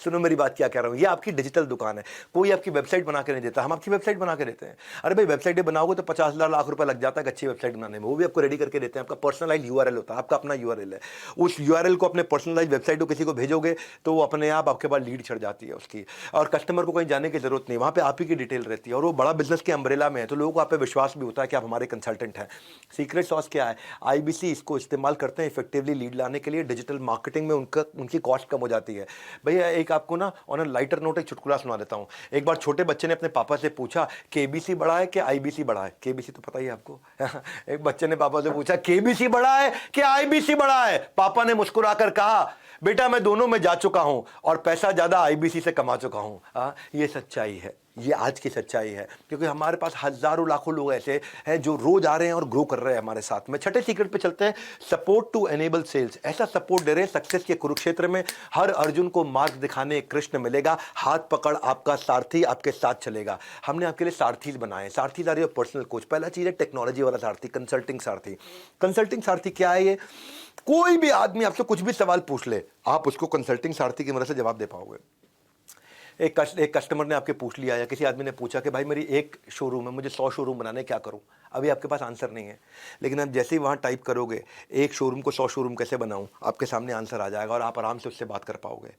सुनो मेरी बात क्या कह रहा हूं, ये आपकी डिजिटल दुकान है। कोई आपकी वेबसाइट बना के नहीं देता, हम आपकी वेबसाइट बना के देते हैं। अरे भाई वेबसाइट बनाओगे तो 50,000 लाख रुपए लग जाता है अच्छी वेबसाइट बनाने में, वो भी आपको रेडी करके देते हैं। आपका पर्सनलाइज यूआरएल होता है, आपका अपना यूआरएल है। उस यूआरएल को अपने पर्सनलाइज वेबसाइट को किसी को भेजोगे तो वो अपने आप आपके पास लीड चढ़ जाती है उसकी, और कस्टमर को कहीं जाने की जरूरत नहीं, वहां पे आप ही की डिटेल रहती है, और वो बड़ा बिजनेस के अम्ब्रेला में है, तो लोगों को आप पे विश्वास भी होता है कि आप हमारे कंसल्टेंट हैं। सीक्रेट सॉस क्या है? आईबीसी इसको इस्तेमाल करते हैं इफेक्टिवली लीड लाने के लिए। डिजिटल मार्केटिंग में उनकी कॉस्ट कम हो जाती है। भैया एक आपको ना ऑन अ लाइटर नोट एक चुटकुला सुना देता हूं। एक बार छोटे बच्चे ने अपने पापा से पूछा, केबीसी बड़ा है कि आईबीसी बड़ा है? केबीसी तो पता ही है आपको। एक बच्चे ने पापा से पूछा, केबीसी बड़ा है कि आईबीसी बड़ा है? पापा ने मुस्कुराकर कहा, बेटा मैं दोनों में जा चुका हूं और पैसा ज्यादा आईबीसी से कमा चुका हूं। ये सच्चाई है, ये आज की सच्चाई है, क्योंकि हमारे पास हजारों लाखों लोग ऐसे हैं जो रोज आ रहे हैं और ग्रो कर रहे हैं हमारे साथ में। छठे सीक्रेट पे चलते हैं, सपोर्ट टू एनेबल सेल्स। ऐसा सपोर्ट दे रहे हैं सक्सेस के कुरुक्षेत्र में, हर अर्जुन को मार्ग दिखाने कृष्ण मिलेगा, हाथ पकड़ आपका सारथी आपके साथ चलेगा। हमने आपके लिए सारथीज बनाए। सारथीज आर योर पर्सनल कोच। पहला चीज है टेक्नोलॉजी वाला सारथी, कंसल्टिंग सारथी। कंसल्टिंग सारथी क्या है? ये कोई भी आदमी आपसे कुछ भी सवाल पूछ ले, आप उसको कंसल्टिंग सारथी की मदद से जवाब दे पाओगे। एक कस्टमर ने आपके पूछ लिया, या किसी आदमी ने पूछा कि भाई मेरी एक शोरूम है, मुझे 100 शोरूम बनाने, क्या करूं? अभी आपके पास आंसर नहीं है, लेकिन आप जैसे ही वहां टाइप करोगे एक शोरूम को 100 शोरूम कैसे बनाऊं, आपके सामने आंसर आ जाएगा और आप आराम से उससे बात कर पाओगे।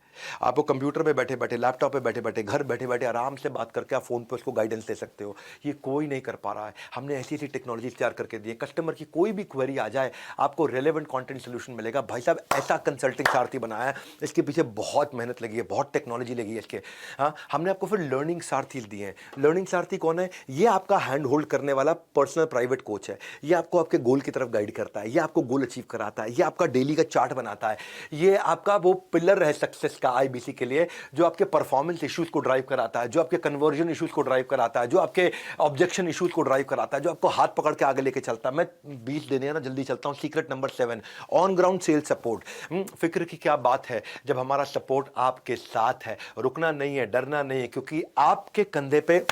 आपको कंप्यूटर पे बैठे बैठे, लैपटॉप पे बैठे बैठे, घर बैठे बैठे आराम से बात करके आप फोन पे उसको गाइडेंस दे सकते हो। ये कोई नहीं कर पा रहा है। हमने ऐसी ऐसी टेक्नोलॉजी तैयार करके दी है, कस्टमर की कोई भी क्वेरी आ जाए आपको रेलेवेंट कंटेंट सोल्यूशन मिलेगा। भाई साहब ऐसा कंसल्टिंग सारथी बनाया है, इसके पीछे बहुत मेहनत लगी है, बहुत टेक्नोलॉजी लगी है इसके। हाँ, हमने आपको फिर लर्निंग सारथी दिए हैं। लर्निंग सारथी कौन है? ये आपका हैंड होल्ड करने वाला पर्सनल प्राइवेट कोच है। ये आपको आपके गोल की तरफ गाइड करता है, ये आपको गोल अचीव कराता है, ये आपका डेली का चार्ट बनाता है, ये आपका वो पिलर है सक्सेस का आईबीसी के लिए, जो आपके परफॉर्मेंस इश्यूज को ड्राइव कराता है, जो आपके कन्वर्जन इश्यूज को ड्राइव कराता है, जो आपके ऑब्जेक्शन इश्यूज को ड्राइव कराता है, जो आपको हाथ पकड़ के आगे लेके चलता है। मैं 20 देने हैं ना, जल्दी चलता हूं। Secret number 7, on ground sales support. फिक्र की क्या बात है जब हमारा सपोर्ट आपके साथ है। रुकना नहीं है, डरना नहीं है, क्योंकि आपके कंधे पे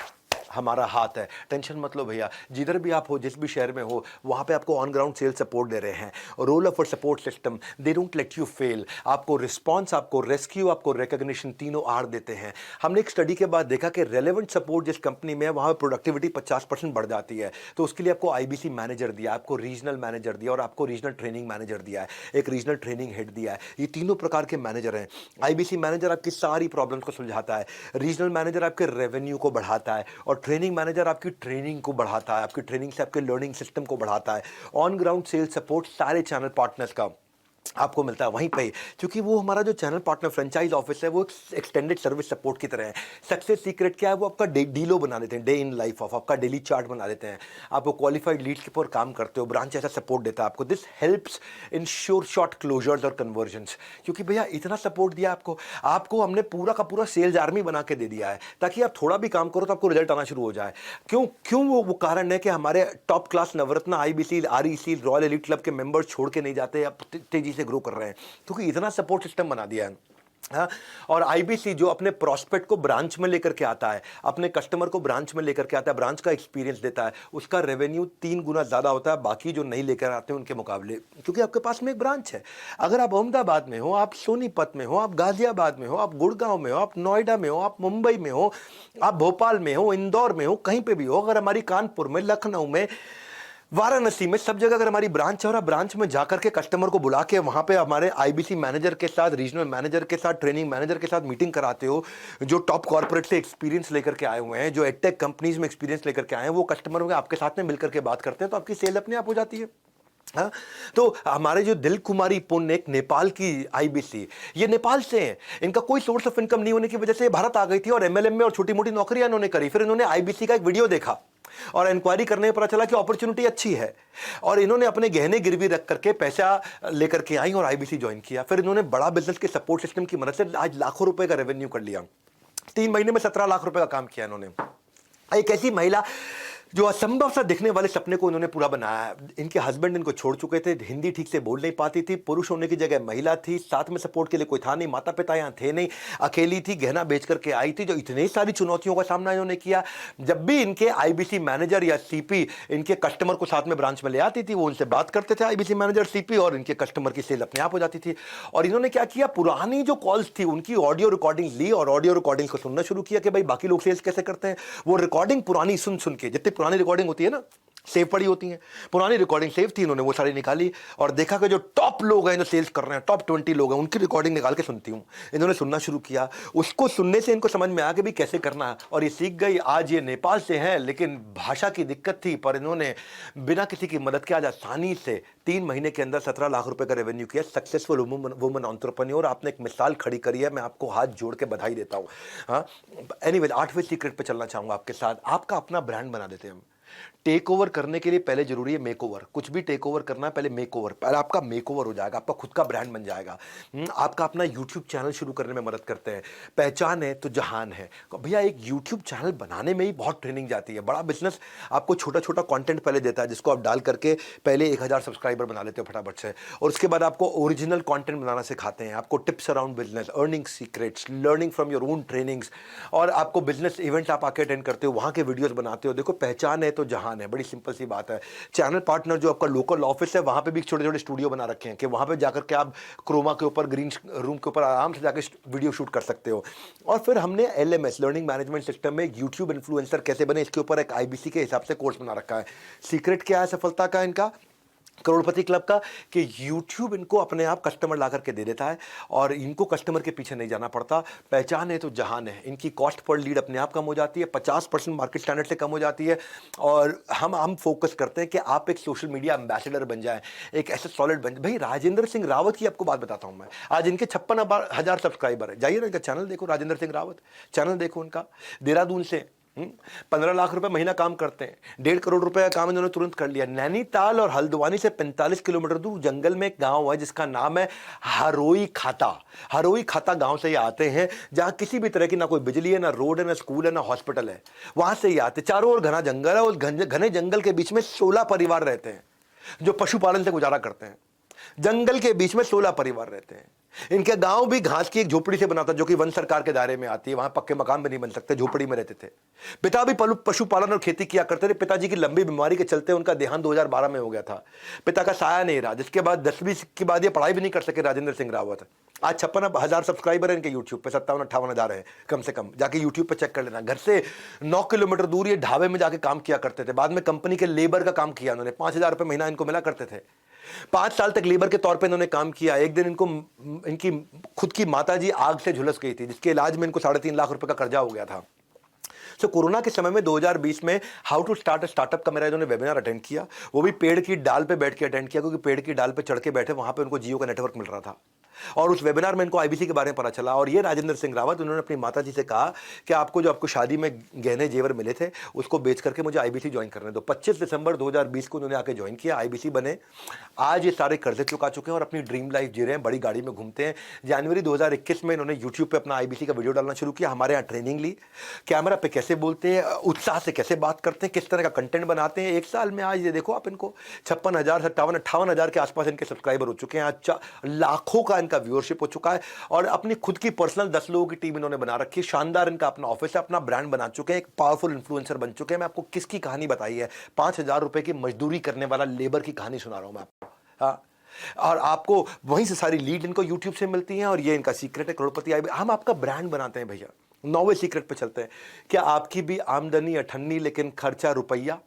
हमारा हाथ है। टेंशन मत लो भैया, जिधर भी आप हो, जिस भी शहर में हो, वहां पे आपको ऑन ग्राउंड सेल सपोर्ट दे रहे हैं। Role of support system, they don't let you fail. आपको रिस्पांस, आपको रेस्क्यू, आपको रिकॉग्निशन, तीनों आर देते हैं। हमने एक स्टडी के बाद देखा कि रेलेवेंट सपोर्ट जिस कंपनी में है वहां प्रोडक्टिविटी 50% बढ़ जाती है। तो उसके लिए आपको आईबीसी मैनेजर दिया, आपको रीजनल मैनेजर दिया और आपको रीजनल ट्रेनिंग मैनेजर दिया है, एक रीजनल ट्रेनिंग हेड दिया है। ये तीनों प्रकार के मैनेजर हैं। आईबीसी मैनेजर आपकी सारी प्रॉब्लम्स को सुलझाता है, रीजनल मैनेजर आपके रेवेन्यू को बढ़ाता है, और ट्रेनिंग मैनेजर आपकी ट्रेनिंग को बढ़ाता है, आपकी ट्रेनिंग से आपके लर्निंग सिस्टम को बढ़ाता है। ऑन ग्राउंड सेल्स सपोर्ट सारे चैनल पार्टनर्स का आपको मिलता है वहीं पे, क्योंकि वो हमारा जो चैनल पार्टनर फ्रेंचाइज ऑफिस है वो एक्सटेंडेड सर्विस सपोर्ट की तरह है। सक्सेस सीक्रेट क्या है? वो आपका डीलो बना देते हैं, डे इन लाइफ ऑफ, आपका डेली चार्ट बना देते हैं। आपको क्वालिफाइड लीड्स के ऊपर काम करते हो, ब्रांच ऐसा सपोर्ट देता है आपको। This helps in short closures और कन्वर्जन्स। क्योंकि भैया इतना सपोर्ट दिया आपको हमने पूरा का पूरा सेल्स आर्मी बना के दे दिया है, ताकि आप थोड़ा भी काम करो तो आपको रिजल्ट आना शुरू हो जाए। क्यों वो कारण है कि हमारे top class Navratna, IBC, REC, royal elite club के मेंबर्स छोड़ के नहीं जाते या तेजी से ग्रो कर रहे हैं, क्योंकि इतना सपोर्ट सिस्टम बना दिया है। हाँ, और आईबीसी जो अपने प्रॉस्पेक्ट को ब्रांच में लेकर के आता है, अपने कस्टमर को ब्रांच में लेकर के आता है, ब्रांच का एक्सपीरियंस देता है, उसका रेवेन्यू 3 गुना ज़्यादा होता है बाकी जो नहीं लेकर आते हैं उनके मुकाबले, क्योंकि आपके पास में एक ब्रांच है। अगर आप अहमदाबाद में हो, आप सोनीपत में हो, आप गाजियाबाद में हो, आप गुड़गांव में हो, आप नोएडा में हो, आप मुंबई में हो, आप भोपाल में हो, इंदौर में हो, कहीं पर भी हो, अगर हमारी कानपुर में, लखनऊ में, वाराणसी में, सब जगह अगर हमारी ब्रांच है और आप ब्रांच में जाकर के कस्टमर को बुला के वहां पे हमारे आईबीसी मैनेजर के साथ, रीजनल मैनेजर के साथ, ट्रेनिंग मैनेजर के साथ मीटिंग कराते हो, जो टॉप कॉर्पोरेट से एक्सपीरियंस लेकर के आए हुए हैं, जो एडटेक कंपनीज में एक्सपीरियंस लेकर के आए हैं, वो कस्टमरों के आपके साथ में मिलकर के बात करते हैं, तो आपकी सेल अपने आप हो जाती है। हाँ, तो हमारे जो दिल कुमारी पुण्य, एक नेपाल की आईबीसी, ये नेपाल से हैं, इनका कोई सोर्स ऑफ इनकम नहीं होने की वजह से भारत आ गई थी और एमएलएम में और छोटी मोटी नौकरियां इन्होंने करी। फिर इन्होंने आईबीसी का एक वीडियो देखा और इंक्वायरी करने में पता चला कि अपॉर्चुनिटी अच्छी है, और इन्होंने अपने गहने गिरवी रख करके पैसा लेकर के आई और आईबीसी ज्वाइन किया। फिर इन्होंने बड़ा बिजनेस के सपोर्ट सिस्टम की मदद से आज लाखों रुपए का रेवेन्यू कर लिया। 3 महीने में 17 लाख रुपए का काम किया इन्होंने। एक ऐसी महिला जो असंभव सा दिखने वाले सपने को इन्होंने पूरा बनाया। इनके हस्बैंड इनको छोड़ चुके थे, हिंदी ठीक से बोल नहीं पाती थी, पुरुष होने की जगह महिला थी, साथ में सपोर्ट के लिए कोई था नहीं, माता पिता यहाँ थे नहीं, अकेली थी, गहना बेच करके आई थी। जो इतनी सारी चुनौतियों का सामना इन्होंने किया, जब भी इनके आईबीसी मैनेजर या सीपी इनके कस्टमर को साथ में ब्रांच में ले आती थी, वो उनसे बात करते थे आईबीसी मैनेजर सीपी, और इनके कस्टमर की सेल अपने आप हो जाती थी। और इन्होंने क्या किया, पुरानी जो कॉल्स थी उनकी ऑडियो रिकॉर्डिंग ली और ऑडियो रिकॉर्डिंग को सुनना शुरू किया कि भाई बाकी लोग सेल्स कैसे करते हैं। वो रिकॉर्डिंग पुरानी सुन सुन के, जितनी पुरानी रिकॉर्डिंग होती है ना, सेव पड़ी होती हैं, पुरानी रिकॉर्डिंग सेव थी, इन्होंने वो सारी निकाली और देखा कि जो टॉप लोग हैं, जो सेल्स कर रहे हैं, टॉप 20 लोग हैं, उनकी रिकॉर्डिंग निकाल के सुनती हूँ। इन्होंने सुनना शुरू किया, उसको सुनने से इनको समझ में आ कि भी कैसे करना है, और ये सीख गई। आज ये नेपाल से हैं, लेकिन भाषा की दिक्कत थी, पर इन्होंने बिना किसी की मदद के आज आसानी से 3 महीने के अंदर 17 लाख रुपए का रेवेन्यू किया। सक्सेसफुल वुमन एंटरप्रेन्योर, आपने एक मिसाल खड़ी करी है, मैं आपको हाथ जोड़ के बधाई देता हूँ। हाँ, एनीवेज 8वें सीक्रेट पे चलना चाहूँगा आपके साथ। आपका अपना ब्रांड बना देते हैं हम। टेक ओवर करने के लिए पहले जरूरी है मेक ओवर। कुछ भी टेक ओवर करना है, पहले मेक ओवर, पहले आपका मेक ओवर हो जाएगा, आपका खुद का ब्रांड बन जाएगा। आपका अपना यूट्यूब चैनल शुरू करने में मदद करते हैं। पहचान है तो जहान है। भैया एक यूट्यूब चैनल बनाने में ही बहुत ट्रेनिंग जाती है। बड़ा बिजनेस आपको छोटा छोटा कंटेंट पहले देता है, जिसको आप डाल करके पहले 1000 सब्सक्राइबर बना लेते हो फटाफट से, और उसके बाद आपको ओरिजिनल कंटेंट बनाना सिखाते हैं, आपको tips around business, earning secrets, learning from your own trainings, और आपको बिजनेस इवेंट आप आके अटेंड करते हो, वहाँ के वीडियोस बनाते हो। देखो, पहचान है तो जहान है, बड़ी सिंपल सी बात है। चैनल पार्टनर जो आपका लोकल ऑफिस है, वहां पे भी छोटे छोटे स्टूडियो बना रखे हैं कि वहां पे जाकर के आप क्रोमा के ऊपर, ग्रीन रूम के ऊपर आराम से जाकर वीडियो शूट कर सकते हो। और फिर हमने LMS, लर्निंग मैनेजमेंट सिस्टम में यूट्यूब इन्फ्लुएंसर कैसे बने, इसके ऊपर एक आईबीसी के हिसाब से कोर्स बना रखा है। सीक्रेट क्या है सफलता का इनका, करोड़पति क्लब का, कि YouTube इनको अपने आप कस्टमर ला करके दे देता है और इनको कस्टमर के पीछे नहीं जाना पड़ता। पहचान है तो जहान है। इनकी कॉस्ट पर लीड अपने आप कम हो जाती है, 50% मार्केट स्टैंडर्ड से कम हो जाती है। और हम फोकस करते हैं कि आप एक सोशल मीडिया एम्बेसडर बन जाएं, एक ऐसे सॉलिड बन। भाई राजेंद्र सिंह रावत की आपको बात बताता हूं मैं। आज इनके 56,000 सब्सक्राइबर है। जाइए ना इनका चैनल देखो, राजेंद्र सिंह रावत चैनल देखो उनका। देहरादून से 15 लाख रुपए महीना काम करते हैं, 1.5 करोड़ रुपए का काम इन्होंने तुरंत कर लिया। नैनीताल और हल्द्वानी से 45 किलोमीटर दूर जंगल में एक गांव है जिसका नाम है हरोई खाता। हरोई खाता गांव से ये आते हैं, जहां किसी भी तरह की ना कोई बिजली है, ना रोड है, ना स्कूल है, ना हॉस्पिटल है। वहां से ये आते, चारों ओर घना जंगल है, और घने जंगल के बीच में 16 परिवार रहते हैं जो पशुपालन से गुजारा करते हैं। जंगल के बीच में 16 परिवार रहते हैं। इनके गांव भी घास की एक झोपड़ी से बना था, जो कि वन सरकार के दायरे में आती है। वहां पक्के मकान भी नहीं बन सकते, झोपड़ी में रहते थे। पिता भी पशुपालन और खेती किया करते थे। पिताजी की लंबी बीमारी के चलते उनका देहांत 2012 में हो गया था। पिता का साया नहीं रहा, जिसके बाद 10वीं के बाद ये पढ़ाई भी नहीं कर सके राजेंद्र सिंह रावत। आज 56,000 सब्सक्राइबर है इनके यूट्यूब पे, 57-58 है कम से कम। जाके यूट्यूब पे चेक कर लेना। घर से 9 किलोमीटर दूर ये ढाबे में जाके काम किया करते थे। बाद में कंपनी के लेबर का काम किया उन्होंने, 5,000 रुपये महीना इनको मिला करते थे। 5 साल तक लेबर के तौर पे इन्होंने काम किया। एक दिन इनको इनकी खुद की माताजी आग से झुलस गई थी, जिसके इलाज में इनको 3.5 लाख रुपए का कर्जा हो गया था। सो कोरोना के समय में 2020 में how to start a startup का मेरा इन्होंने वेबिनार अटेंड किया। वो भी पेड़ की डाल पे बैठ के अटेंड किया, क्योंकि पेड़ की डाल पे चढ़ के बैठे, वहां पे उनको जियो का नेटवर्क मिल रहा था। और उस वेबिनार में इनको आईबीसी के बारे में पता चला। और ये राजेंद्र सिंह रावत, उन्होंने अपनी माताजी से कहा कि आपको शादी में गहने जेवर मिले थे, उसको बेच करके मुझे आईबीसी ज्वाइन करने दो। 25 दिसंबर 2020 को उन्होंने आके ज्वाइन किया, आईबीसी बने। आज ये सारे कर्जे चुका चुके हैं और अपनी ड्रीम लाइफ जी रहे हैं, बड़ी गाड़ी में घूमते हैं। जनवरी 2021 में इन्होंने यूट्यूब पे अपना आईबीसी का वीडियो डालना शुरू किया, हमारे यहाँ ट्रेनिंग ली, कैमरा पे कैसे कैसे बोलते हैं, उत्साह से कैसे बात करते हैं, किस तरह का कंटेंट बनाते हैं। एक साल में आज ये देखो आप इनको 56,000 58,000 के आसपास इनके सब्सक्राइबर हो चुके हैं। आज लाखों का इनका व्यूअरशिप हो चुका है और अपनी खुद की पर्सनल 10 लोगों की टीम इन्होंने बना रखी है। शानदार इनका अपना ऑफिस है, अपना ब्रांड बना चुके हैं, एक पावरफुल इन्फ्लुएंसर बन चुके हैं। मैं आपको किसकी कहानी बताई है, 5,000 रुपए की मजदूरी करने वाला लेबर की कहानी सुना रहा हूं मैं आपको। हाँ, और आपको वहीं से सारी लीड इनको यूट्यूब से मिलती हैं और ये इनका सीक्रेट है करोड़पति आई। हम आपका ब्रांड बनाते हैं भैया। 9वें सीक्रेट पे चलते हैं। क्या आपकी भी आमदनी अठन्नी लेकिन खर्चा रुपया?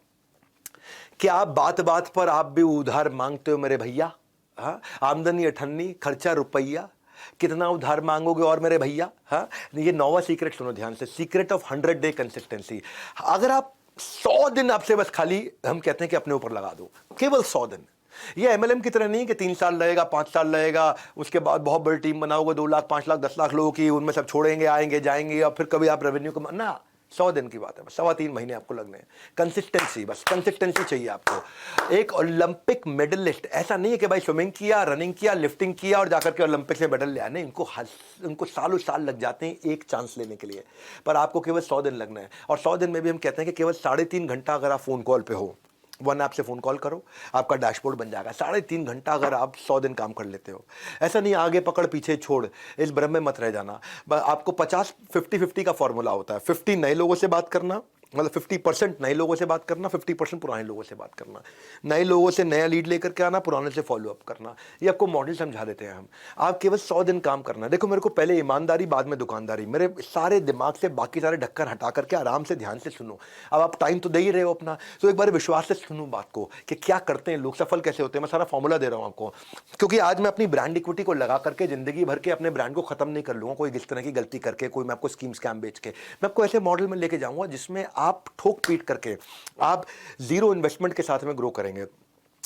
क्या आप बात बात पर आप भी उधार मांगते हो मेरे भैया? हाँ, आमदनी अठन्नी खर्चा रुपया, कितना उधार मांगोगे और मेरे भैया? हाँ, ये 9वां सीक्रेट सुनो ध्यान से, सीक्रेट ऑफ 100 डे कंसिस्टेंसी। अगर आप 100 दिन आपसे बस खाली हम कहते हैं कि अपने ऊपर लगा दो, केवल 100 दिन। ये एमएलएम की तरह नहीं कि 3 साल रहेगा, 5 साल रहेगा, उसके बाद बहुत बड़ी टीम बनाओगे, 2 लाख 5 लाख 10 लाख लोगों की, उनमें सब छोड़ेंगे आएंगे जाएंगे और फिर कभी आप रेवेन्यू कमा ना। 100 दिन की बात है, बस 3.25 महीने आपको लगने हैं। कंसिस्टेंसी, बस कंसिस्टेंसी चाहिए आपको। एक ओलंपिक मेडलिस्ट ऐसा नहीं है कि भाई स्विमिंग किया, रनिंग किया, लिफ्टिंग किया और जाकर के ओलंपिक में मेडल लिया। नहीं, इनको सालों साल लग जाते हैं एक चांस लेने के लिए, पर आपको केवल 100 दिन लगना है। और 100 दिन में भी हम कहते हैं कि केवल 3.5 घंटा अगर आप फोन कॉल पे हो, वन ऐप से फोन कॉल करो, आपका डैशबोर्ड बन जाएगा। 3.5 घंटा अगर आप 100 दिन काम कर लेते हो, ऐसा नहीं आगे पकड़ पीछे छोड़, इस भ्रम में मत रह जाना। आपको 50-50 का फॉर्मूला होता है। 50 नए लोगों से बात करना, मतलब 50% नए लोगों से बात करना, 50% पुराने लोगों से बात करना। नए लोगों से नया लीड लेकर के आना, पुराने से फॉलो अप करना। ये आपको मॉडल समझा देते हैं हम। आप केवल 100 दिन काम करना। देखो, मेरे को पहले ईमानदारी बाद में दुकानदारी, मेरे सारे दिमाग से बाकी सारे ढक्कन हटा करके आराम से ध्यान से सुनो। अब आप टाइम तो दे ही रहे हो अपना, तो एक बार विश्वास से सुनो बात को कि क्या करते हैं लोग, सफल कैसे होते हैं। मैं सारा फॉर्मूला दे रहा हूं आपको, क्योंकि आज मैं अपनी ब्रांड इक्विटी को लगा करके जिंदगी भर के अपने ब्रांड को खत्म नहीं कर लूंगा कोई इस तरह की गलती करके, कोई मैं आपको स्कीम स्कैम बेच के। मैं आपको ऐसे मॉडल में लेके जाऊंगा जिसमें आप ठोक पीट करके आप जीरो इन्वेस्टमेंट के साथ में ग्रो करेंगे।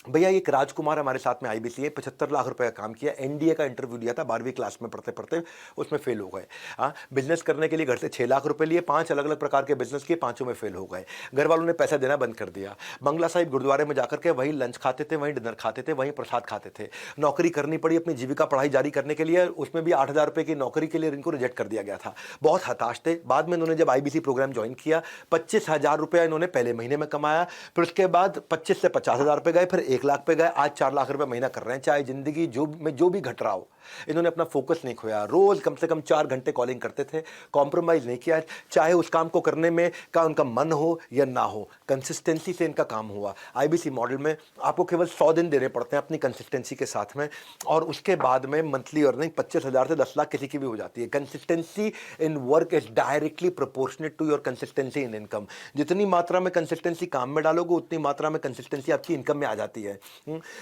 भैया, एक राजकुमार हमारे साथ में आईबीसी है, 75 लाख रुपए का काम किया, एनडीए का इंटरव्यू दिया था 12वीं क्लास में पढ़ते पढ़ते, उसमें फेल हो गए। हाँ, बिजनेस करने के लिए घर से 6 लाख रुपए लिए, 5 अलग अलग प्रकार के बिजनेस किए, 5 में फेल हो गए। घर वालों ने पैसा देना बंद कर दिया। बंगला साहिब गुरुद्वारे में जाकर के वहीं लंच खाते थे, वहीं डिनर खाते थे, वहीं प्रसाद खाते थे। नौकरी करनी पड़ी अपनी जीविका पढ़ाई जारी करने के लिए, उसमें भी 8,000 रुपए की नौकरी के लिए इनको रिजेक्ट कर दिया गया था। बहुत हताश थे। बाद में इन्होंने जब आईबीसी प्रोग्राम ज्वाइन किया, 25,000 रुपया इन्होंने पहले महीने में कमाया, फिर उसके बाद 25 से 50,000 रुपए गए, फिर 1 लाख पे गए, आज 4 लाख रुपए महीना कर रहे हैं। चाहे जिंदगी जो भी घट रहा हो, इन्होंने अपना फोकस नहीं खोया। रोज कम से कम 4 घंटे कॉलिंग करते थे, कॉम्प्रोमाइज नहीं किया, चाहे उस काम को करने में का उनका मन हो या ना हो। कंसिस्टेंसी से इनका काम हुआ। आईबीसी मॉडल में आपको केवल 100 दिन देने पड़ते हैं अपनी कंसिस्टेंसी के साथ में, और उसके बाद में मंथली अर्निंग 25,000 से 10 लाख किसी की भी हो जाती है। Consistency in work is directly proportionate to your consistency in income. जितनी मात्रा में कंसिस्टेंसी काम में डालोगे, उतनी मात्रा में कंसिस्टेंसी आपकी इनकम में आ जाती है।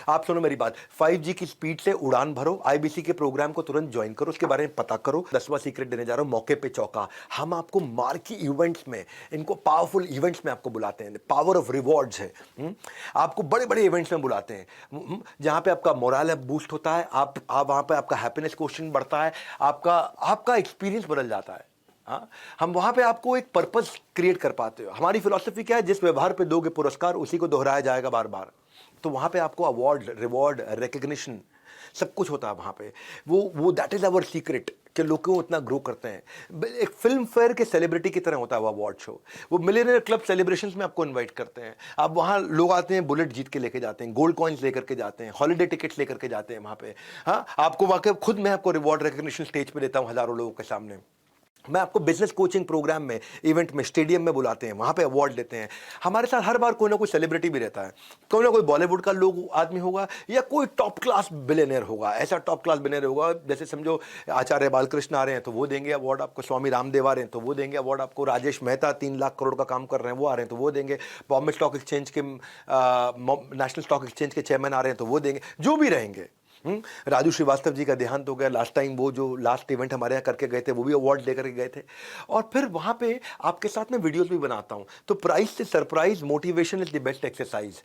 आप सुनो मेरी बात, 5G की स्पीड से उड़ान भरो, आईबीसी के प्रोग्राम को तुरंत ज्वाइन करो, उसके बारे में पता करो। 10वां सीक्रेट देने जा रहा हूं, मौके पे चौका। हम आपको मार्की इवेंट्स में, इनको पावरफुल इवेंट्स में आपको बुलाते हैं, पावर ऑफ रिवॉर्ड्स है। आपको बड़े बड़े इवेंट्स में बुलाते हैं, जहां पे आपका मोरल बूस्ट होता है, आप वहां पे आपका हैप्पीनेस क्वोशिएंट बढ़ता है, आपका एक्सपीरियंस बदल जाता है। हाँ, हम वहां पे आपको एक पर्पस क्रिएट कर पाते हो। हमारी फिलॉसफी क्या है, जिस व्यवहार पे दोगे पुरस्कार, उसी को दोहराया जाएगा बार बार। तो वहां पे आपको अवार्ड, रिवॉर्ड, रिकग्निशन सब कुछ होता है वहां पे। वो दैट इज आवर सीक्रेट कि लोग क्यों इतना ग्रो करते हैं। एक फिल्म फेयर के सेलिब्रिटी की तरह होता है वो अवार्ड शो। वो मिलियनेयर क्लब सेलिब्रेशंस में आपको इनवाइट करते हैं। आप वहाँ लोग आते हैं, बुलेट जीत के लेके जाते हैं, गोल्ड कॉइन्स लेकर के जाते हैं, हॉलीडे टिकट्स लेकर के जाते हैं वहाँ पे। हाँ, आपको वाकई खुद मैं आपको रिवॉर्ड रिकग्निशन स्टेज पे देता हूँ हज़ारों लोगों के सामने। मैं आपको बिजनेस कोचिंग प्रोग्राम में, इवेंट में, स्टेडियम में बुलाते हैं, वहाँ पे अवार्ड देते हैं। हमारे साथ हर बार कोई ना कोई सेलिब्रिटी भी रहता है, कोई ना कोई बॉलीवुड का लोग आदमी होगा या कोई टॉप क्लास बिलियनर होगा। ऐसा टॉप क्लास बिलियनर होगा, जैसे समझो आचार्य बालकृष्ण आ रहे हैं तो वो देंगे अवार्ड आपको, स्वामी रामदेव आ रहे हैं तो वो देंगे अवार्ड आपको, राजेश मेहता 3 लाख करोड़ का काम कर रहे हैं वो आ रहे हैं तो वो देंगे, बॉम्बे स्टॉक एक्सचेंज के नेशनल स्टॉक एक्सचेंज के चेयरमैन आ रहे हैं तो वो देंगे, जो भी रहेंगे। राजू श्रीवास्तव जी का देहांत हो गया लास्ट टाइम, वो जो लास्ट इवेंट हमारे यहाँ करके गए थे वो भी अवार्ड लेकर के गए थे। और फिर वहाँ पे आपके साथ में वीडियोस भी बनाता हूँ। तो प्राइज से surprise, motivation is the best exercise.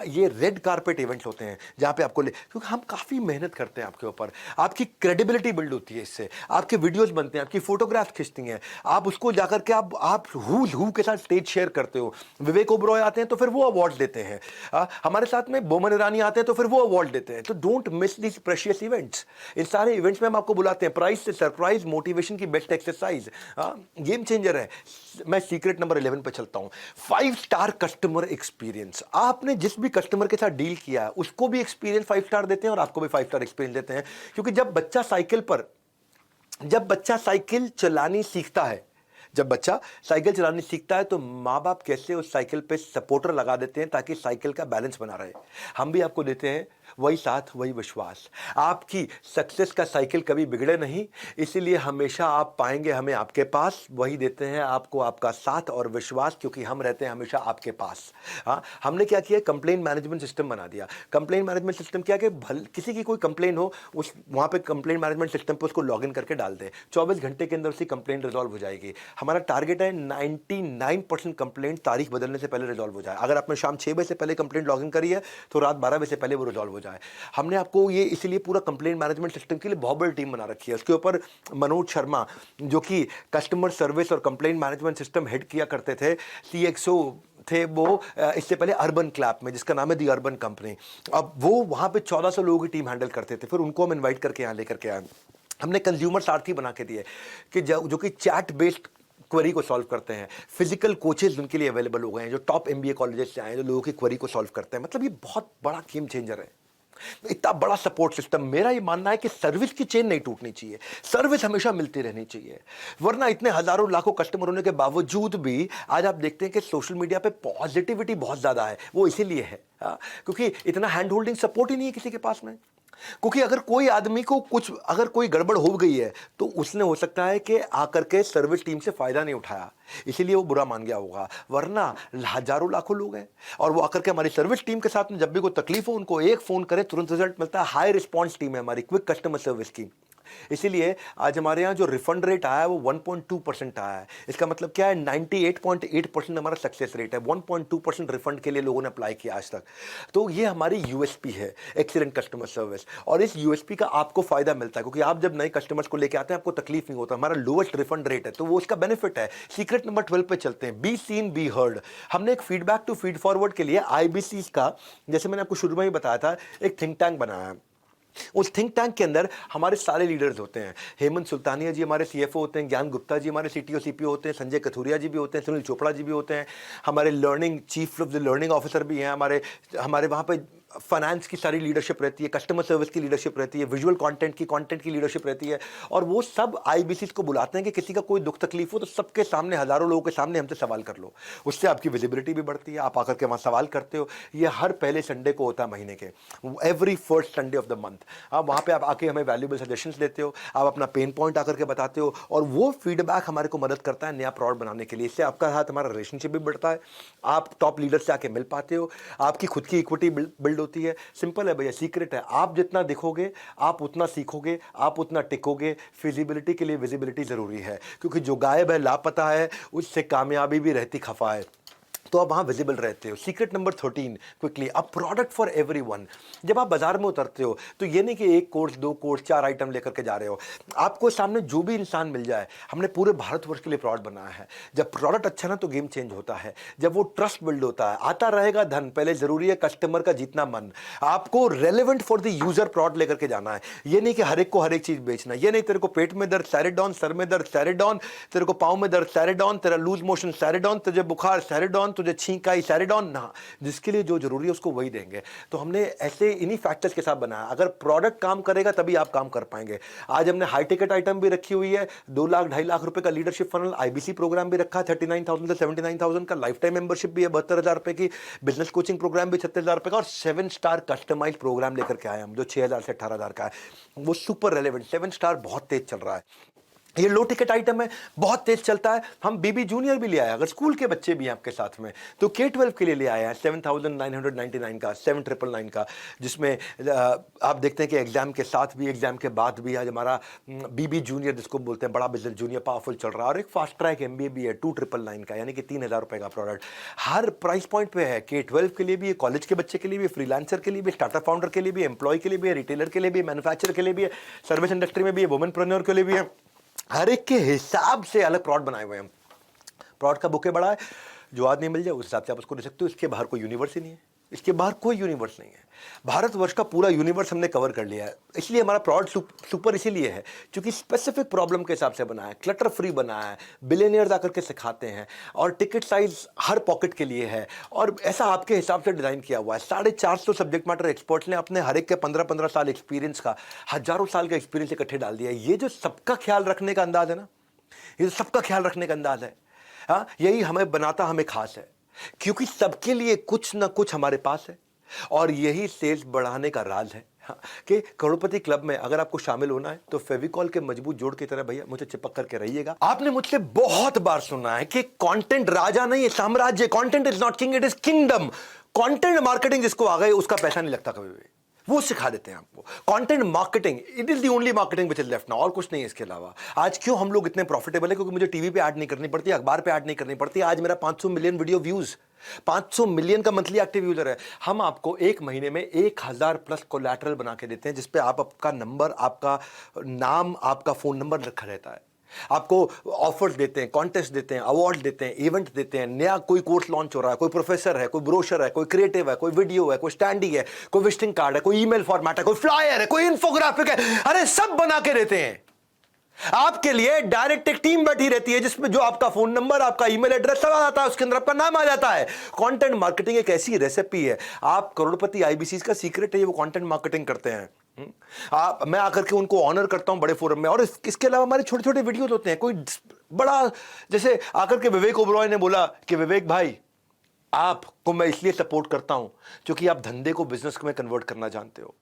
ये रेड कारपेट इवेंट्स होते हैं जहाँ पे आपको क्योंकि हम काफ़ी मेहनत करते हैं आपके ऊपर, आपकी क्रेडिबिलिटी बिल्ड होती है इससे, आपके वीडियोज़ बनते हैं, आपकी फोटोग्राफ खिंचती हैं, आप उसको जाकर के आप हु के साथ स्टेज शेयर करते हो। विवेक ओबरॉय आते हैं तो फिर वो अवार्ड देते हैं, हमारे साथ में बोमन ईरानी आते हैं तो फिर वो अवार्ड देते हैं। तो don't miss the these precious events. इन सारे इवेंट्स में हम आपको बुलाते हैं, प्राइस से सरप्राइज, मोटिवेशन की बेस्ट एक्सरसाइज, गेम चेंजर है। मैं सीक्रेट नंबर 11 पे चलता हूं, 5 स्टार कस्टमर एक्सपीरियंस। आपने जिस भी कस्टमर के साथ डील किया है उसको भी एक्सपीरियंस 5 स्टार देते हैं और आपको भी 5 स्टार एक्सपीरियंस देते हैं। क्योंकि जब बच्चा साइकिल चलानी सीखता है, जब बच्चा साइकिल चलानी सीखता है तो माँ बाप कैसे उस साइकिल पे सपोर्टर लगा देते हैं ताकि साइकिल का बैलेंस बना रहे। हम भी आपको देते हैं वही साथ, वही विश्वास। आपकी सक्सेस का साइकिल कभी बिगड़े नहीं, इसीलिए हमेशा आप पाएंगे हमें आपके पास। वही देते हैं आपको आपका साथ और विश्वास, क्योंकि हम रहते हैं हमेशा आपके पास। हाँ, हमने क्या किया, कंप्लेंट मैनेजमेंट सिस्टम बना दिया। कंप्लेंट मैनेजमेंट सिस्टम क्या कि किसी की कोई कंप्लेन हो, उस वहाँ पे कंप्लेंट मैनेजमेंट सिस्टम पे उसको लॉगिन करके डाल दे, 24 घंटे के अंदर उसकी कंप्लेंट रिजॉल्व हो जाएगी। हमारा टारगेट है 99% कंप्लेंट तारीख बदलने से पहले रिजॉल्व हो जाए। अगर आपने शाम 6 बजे से पहले कंप्लेंट लॉगिन करी है तो रात 12 बजे से पहले वो रिजॉल्व हो जाए। हमने आपको ये इसलिए पूरा कंप्लेंट मैनेजमेंट सिस्टम के लिए बहुत बड़ी टीम बना रखी है। उसके ऊपर मनोज शर्मा, जो कि कस्टमर सर्विस और कंप्लेंट मैनेजमेंट सिस्टम हेड किया करते थे, CXO थे वो इससे पहले अर्बन क्लैप में, जिसका नाम है दी अर्बन कंपनी। अब वो वहाँ पे 1400 लोगों की टीम हैंडल करते थे। फिर उनको हम इन्वाइट करके यहाँ लेकर के आए। हमने कंज्यूमर सारथी बना के दिए कि जो कि चैट बेस्ड क्वेरी को सॉल्व करते हैं। फिजिकल कोचेज उनके लिए अवेलेबल हो गए हैं जो टॉप MBA कॉलेजेस से आए हैं, जो लोगों की क्वेरी को सॉल्व करते हैं। मतलब ये बहुत बड़ा गेम चेंजर है, इतना बड़ा सपोर्ट सिस्टम। मेरा ये मानना है कि सर्विस की चेन नहीं टूटनी चाहिए, सर्विस हमेशा मिलती रहनी चाहिए। वरना इतने हजारों लाखों कस्टमर होने के बावजूद भी आज आप देखते हैं कि सोशल मीडिया पे पॉजिटिविटी बहुत ज्यादा है। वो इसीलिए है क्योंकि इतना हैंड होल्डिंग सपोर्ट ही नहीं है किसी के पास में। क्योंकि अगर कोई आदमी को अगर कोई गड़बड़ हो गई है तो उसने हो सकता है कि आकर के सर्विस टीम से फायदा नहीं उठाया, इसीलिए वो बुरा मान गया होगा। वरना हजारों लाखों लोग हैं और वो आकर के हमारी सर्विस टीम के साथ में जब भी कोई तकलीफ हो उनको एक फोन करें, तुरंत रिजल्ट मिलता है। हाई रिस्पॉन्स टीम है हमारी, क्विक कस्टमर सर्विस की। इसीलिए आज हमारे यहाँ जो रिफंड रेट आया है वो 1.2% आया है। इसका मतलब क्या है, 98.8% हमारा सक्सेस रेट है। 1.2% रिफंड के लिए लोगों ने अप्लाई किया आज तक। तो ये हमारी USP है, एक्सीलेंट कस्टमर सर्विस। और इस USP का आपको फायदा मिलता है क्योंकि आप जब नए कस्टमर्स को लेकर आते हैं आपको तकलीफ नहीं होता। हमारा लोएस्ट रिफंड रेट है तो वो उसका बेनिफिट है। सीक्रेट नंबर 12 पे चलते हैं, बी सीन बी हर्ड। हमने एक फीडबैक टू फीड फॉरवर्ड के लिए IBC का, जैसे मैंने आपको शुरू में ही बताया था, एक थिंक टैंक बनाया है। उस थिंक टैंक के अंदर हमारे सारे लीडर्स होते हैं। हेमंत सुल्तानिया जी हमारे CFO होते हैं, ज्ञान गुप्ता जी हमारे CTO CPO होते हैं, संजय कथुरिया जी भी होते हैं, सुनील चोपड़ा जी भी होते हैं, हमारे learning chief of the learning officer भी हैं, हमारे वहाँ पे फाइनेंस की सारी लीडरशिप रहती है, कस्टमर सर्विस की लीडरशिप रहती है, विजुअल कंटेंट की लीडरशिप रहती है। और वो सब IBCs को बुलाते हैं कि किसी का कोई दुख तकलीफ हो तो सबके सामने, हजारों लोगों के सामने हमसे सवाल कर लो। उससे आपकी विजिबिलिटी भी बढ़ती है, आप आकर के वहाँ सवाल करते हो। ये हर पहले संडे को होता है महीने के, every first Sunday off the month. आप वहाँ पे आप आके हमें वैल्यूएबल सजेशंस देते हो, आप अपना पेन पॉइंट आकर के बताते हो और वो फीडबैक हमारे को मदद करता है नया प्रोडक्ट बनाने के लिए। इससे आपका साथ हमारा रिलेशनशिप भी बढ़ता है, आप टॉप लीडर से आके मिल पाते हो, आपकी खुद की इक्विटी बिल्ड होती है। सिंपल है भैया, सीक्रेट है, आप जितना दिखोगे आप उतना सीखोगे, आप उतना टिकोगे। फिजिबिलिटी के लिए विजिबिलिटी जरूरी है क्योंकि जो गायब है, लापता है, उससे कामयाबी भी रहती खफा है। तो आप वहाँ विजिबल रहते हो। Secret number 13 quickly, a product for everyone. जब आप बाजार में उतरते हो तो ये नहीं कि एक कोर्स, 2 कोर्स, 4 आइटम लेकर के जा रहे हो। आपको सामने जो भी इंसान मिल जाए, हमने पूरे भारतवर्ष के लिए प्रोडक्ट बनाया है। जब प्रोडक्ट अच्छा ना तो गेम चेंज होता है, जब वो ट्रस्ट बिल्ड होता है, आता रहेगा धन, पहले जरूरी है कस्टमर का जीतना मन। आपको relevant for the user product लेकर के जाना है। ये नहीं कि हर एक को हर एक चीज बेचना। ये नहीं तेरे को पेट में दर्द सैरिडॉन, सर में दर्द सैरिडॉन, तेरे को पाँव में दर्द सैरिडॉन, तेरा लूज मोशन सैरिडॉन, तुझे बुखार सैरिडॉन, तुझे छींक आई सैरिडॉन ना। जिसके लिए जो जरूरी है उसको वही देंगे। तो हमने ऐसे इन्हीं फैक्टर्स के साथ बनाया। अगर प्रोडक्ट काम करेगा तभी आप काम कर पाएंगे। आज हमने हाई टिकट आइटम भी रखी हुई है, 2 लाख 2.5 लाख रुपए का लीडरशिप फनल, IBC प्रोग्राम भी रखा है 39,000 से 79,000 का, लाइफ टाइम मेंबरशिप भी है 72,000 रुपए की, बिजनेस कोचिंग प्रोग्राम भी 36,000 रुपए का और 7 स्टार कस्टमाइज प्रोग्राम लेकर के आए हम जो 6,000 से 18,000 का है। वो सुपर रेलेवेंट, 7 स्टार बहुत तेज चल रहा है। ये लो टिकट आइटम है, बहुत तेज चलता है। हम BB जूनियर भी ले आए, अगर स्कूल के बच्चे भी हैं आपके साथ में तो K12 के लिए ले आए हैं 7,999 का, 7,999 का, जिसमें आप देखते हैं कि एग्जाम के साथ भी, एग्जाम के बाद भी आज हमारा BB जूनियर जिसको बोलते हैं, बड़ा बिजनेस जूनियर पावरफुल चल रहा है। और एक फास्ट ट्रैक MBA भी है 2,999 का, यानी कि 3,000 रुपए का प्रोडक्ट हर प्राइस पॉइंट पे है। K12 के लिए भी है, कॉलेज के बच्चे के लिए भी, फ्रीलांसर के लिए भी, स्टार्टअप फाउंडर के लिए भी, एम्प्लॉय के लिए भी, रिटेलर के लिए भी, मैन्युफैक्चर के लिए भी है, सर्विस इंडस्ट्री में भी है, वुमेनप्रेन्योर के लिए भी है। हर एक के हिसाब से अलग प्रोडक्ट बनाए हुए हैं। प्रोडक्ट का बुके बड़ा है, जो आज नहीं मिल जाए उस हिसाब से आप उसको दे सकते हो। इसके बाहर कोई यूनिवर्स ही नहीं है। इसके बाहर कोई यूनिवर्स नहीं है। भारतवर्ष का पूरा यूनिवर्स हमने कवर कर लिया है। इसलिए हमारा प्रोडक्ट सुपर इसीलिए है क्योंकि स्पेसिफिक प्रॉब्लम के हिसाब से बना है, क्लटर फ्री बना है, बिलियनियर्स आकर के सिखाते हैं और टिकट साइज हर पॉकेट के लिए है और ऐसा आपके हिसाब से डिज़ाइन किया हुआ है। 450 सब्जेक्ट मैटर एक्सपर्ट्स ने अपने हर एक के 15-15 साल एक्सपीरियंस का, हजारों साल का एक्सपीरियंस इकट्ठे डाल दिया है। ये जो सबका ख्याल रखने का अंदाज है ना, ये जो सबका ख्याल रखने का अंदाज है, हाँ, यही हमें बनाता हमें खास है क्योंकि सबके लिए कुछ ना कुछ हमारे पास है और यही सेल्स बढ़ाने का राज है। हाँ, कि करोड़पति क्लब में अगर आपको शामिल होना है तो फेविकॉल के मजबूत जोड़ की तरह भैया मुझे चिपक करके रहिएगा। आपने मुझसे बहुत बार सुना है कि कंटेंट राजा नहीं है, साम्राज्य। Content is not king, it is kingdom. Content marketing जिसको आ गए उसका पैसा नहीं लगता कभी भी, वो सिखा देते हैं आपको। Content marketing, it is the only marketing which is left now, और कुछ नहीं है इसके अलावा। आज क्यों हम लोग इतने प्रॉफिटेबल है? क्योंकि मुझे टीवी पे ऐड नहीं करनी पड़ती, अखबार पे ऐड नहीं करनी पड़ती। आज मेरा 500 मिलियन वीडियो व्यूज, 500 मिलियन का मंथली एक्टिव यूजर है। हम आपको एक महीने में 1000 प्लस कोलैटरल बना के देते हैं जिसपे आपका नंबर, आपका नाम, आपका फोन नंबर रखा रहता है। आपको ऑफर्स देते हैं, कॉन्टेस्ट देते हैं, अवार्ड देते हैं, इवेंट देते हैं। नया कोई कोर्स लॉन्च हो रहा है, कोई प्रोफेसर है, कोई ब्रोशर है, कोई क्रिएटिव है, कोई वीडियो है, कोई स्टैंडी है, कोई विजिटिंग कार्ड है, कोई ईमेल फॉर्मेट है, कोई फ्लायर है, कोई इन्फोग्राफिक है, अरे सब बना के देते हैं। आपके लिए डायरेक्ट एक टीम बैठी रहती है जिसमें जो आपका फोन नंबर, आपका ईमेल एड्रेस सब आ जाता है, उसके अंदर आपका नाम आ जाता है। कंटेंट मार्केटिंग एक ऐसी रेसिपी है, आप करोड़पति आईबीसी का सीक्रेट है, वो कंटेंट मार्केटिंग करते हैं। मैं आकर के उनको ऑनर करता हूं बड़े फोरम में, और इसके अलावा हमारे छोटे छोटे वीडियोस होते हैं। कोई बड़ा, जैसे आकर के विवेक ओबरॉय ने बोला कि विवेक भाई आपको मैं इसलिए सपोर्ट करता हूं क्योंकि आप धंधे को बिजनेस में कन्वर्ट करना जानते हो।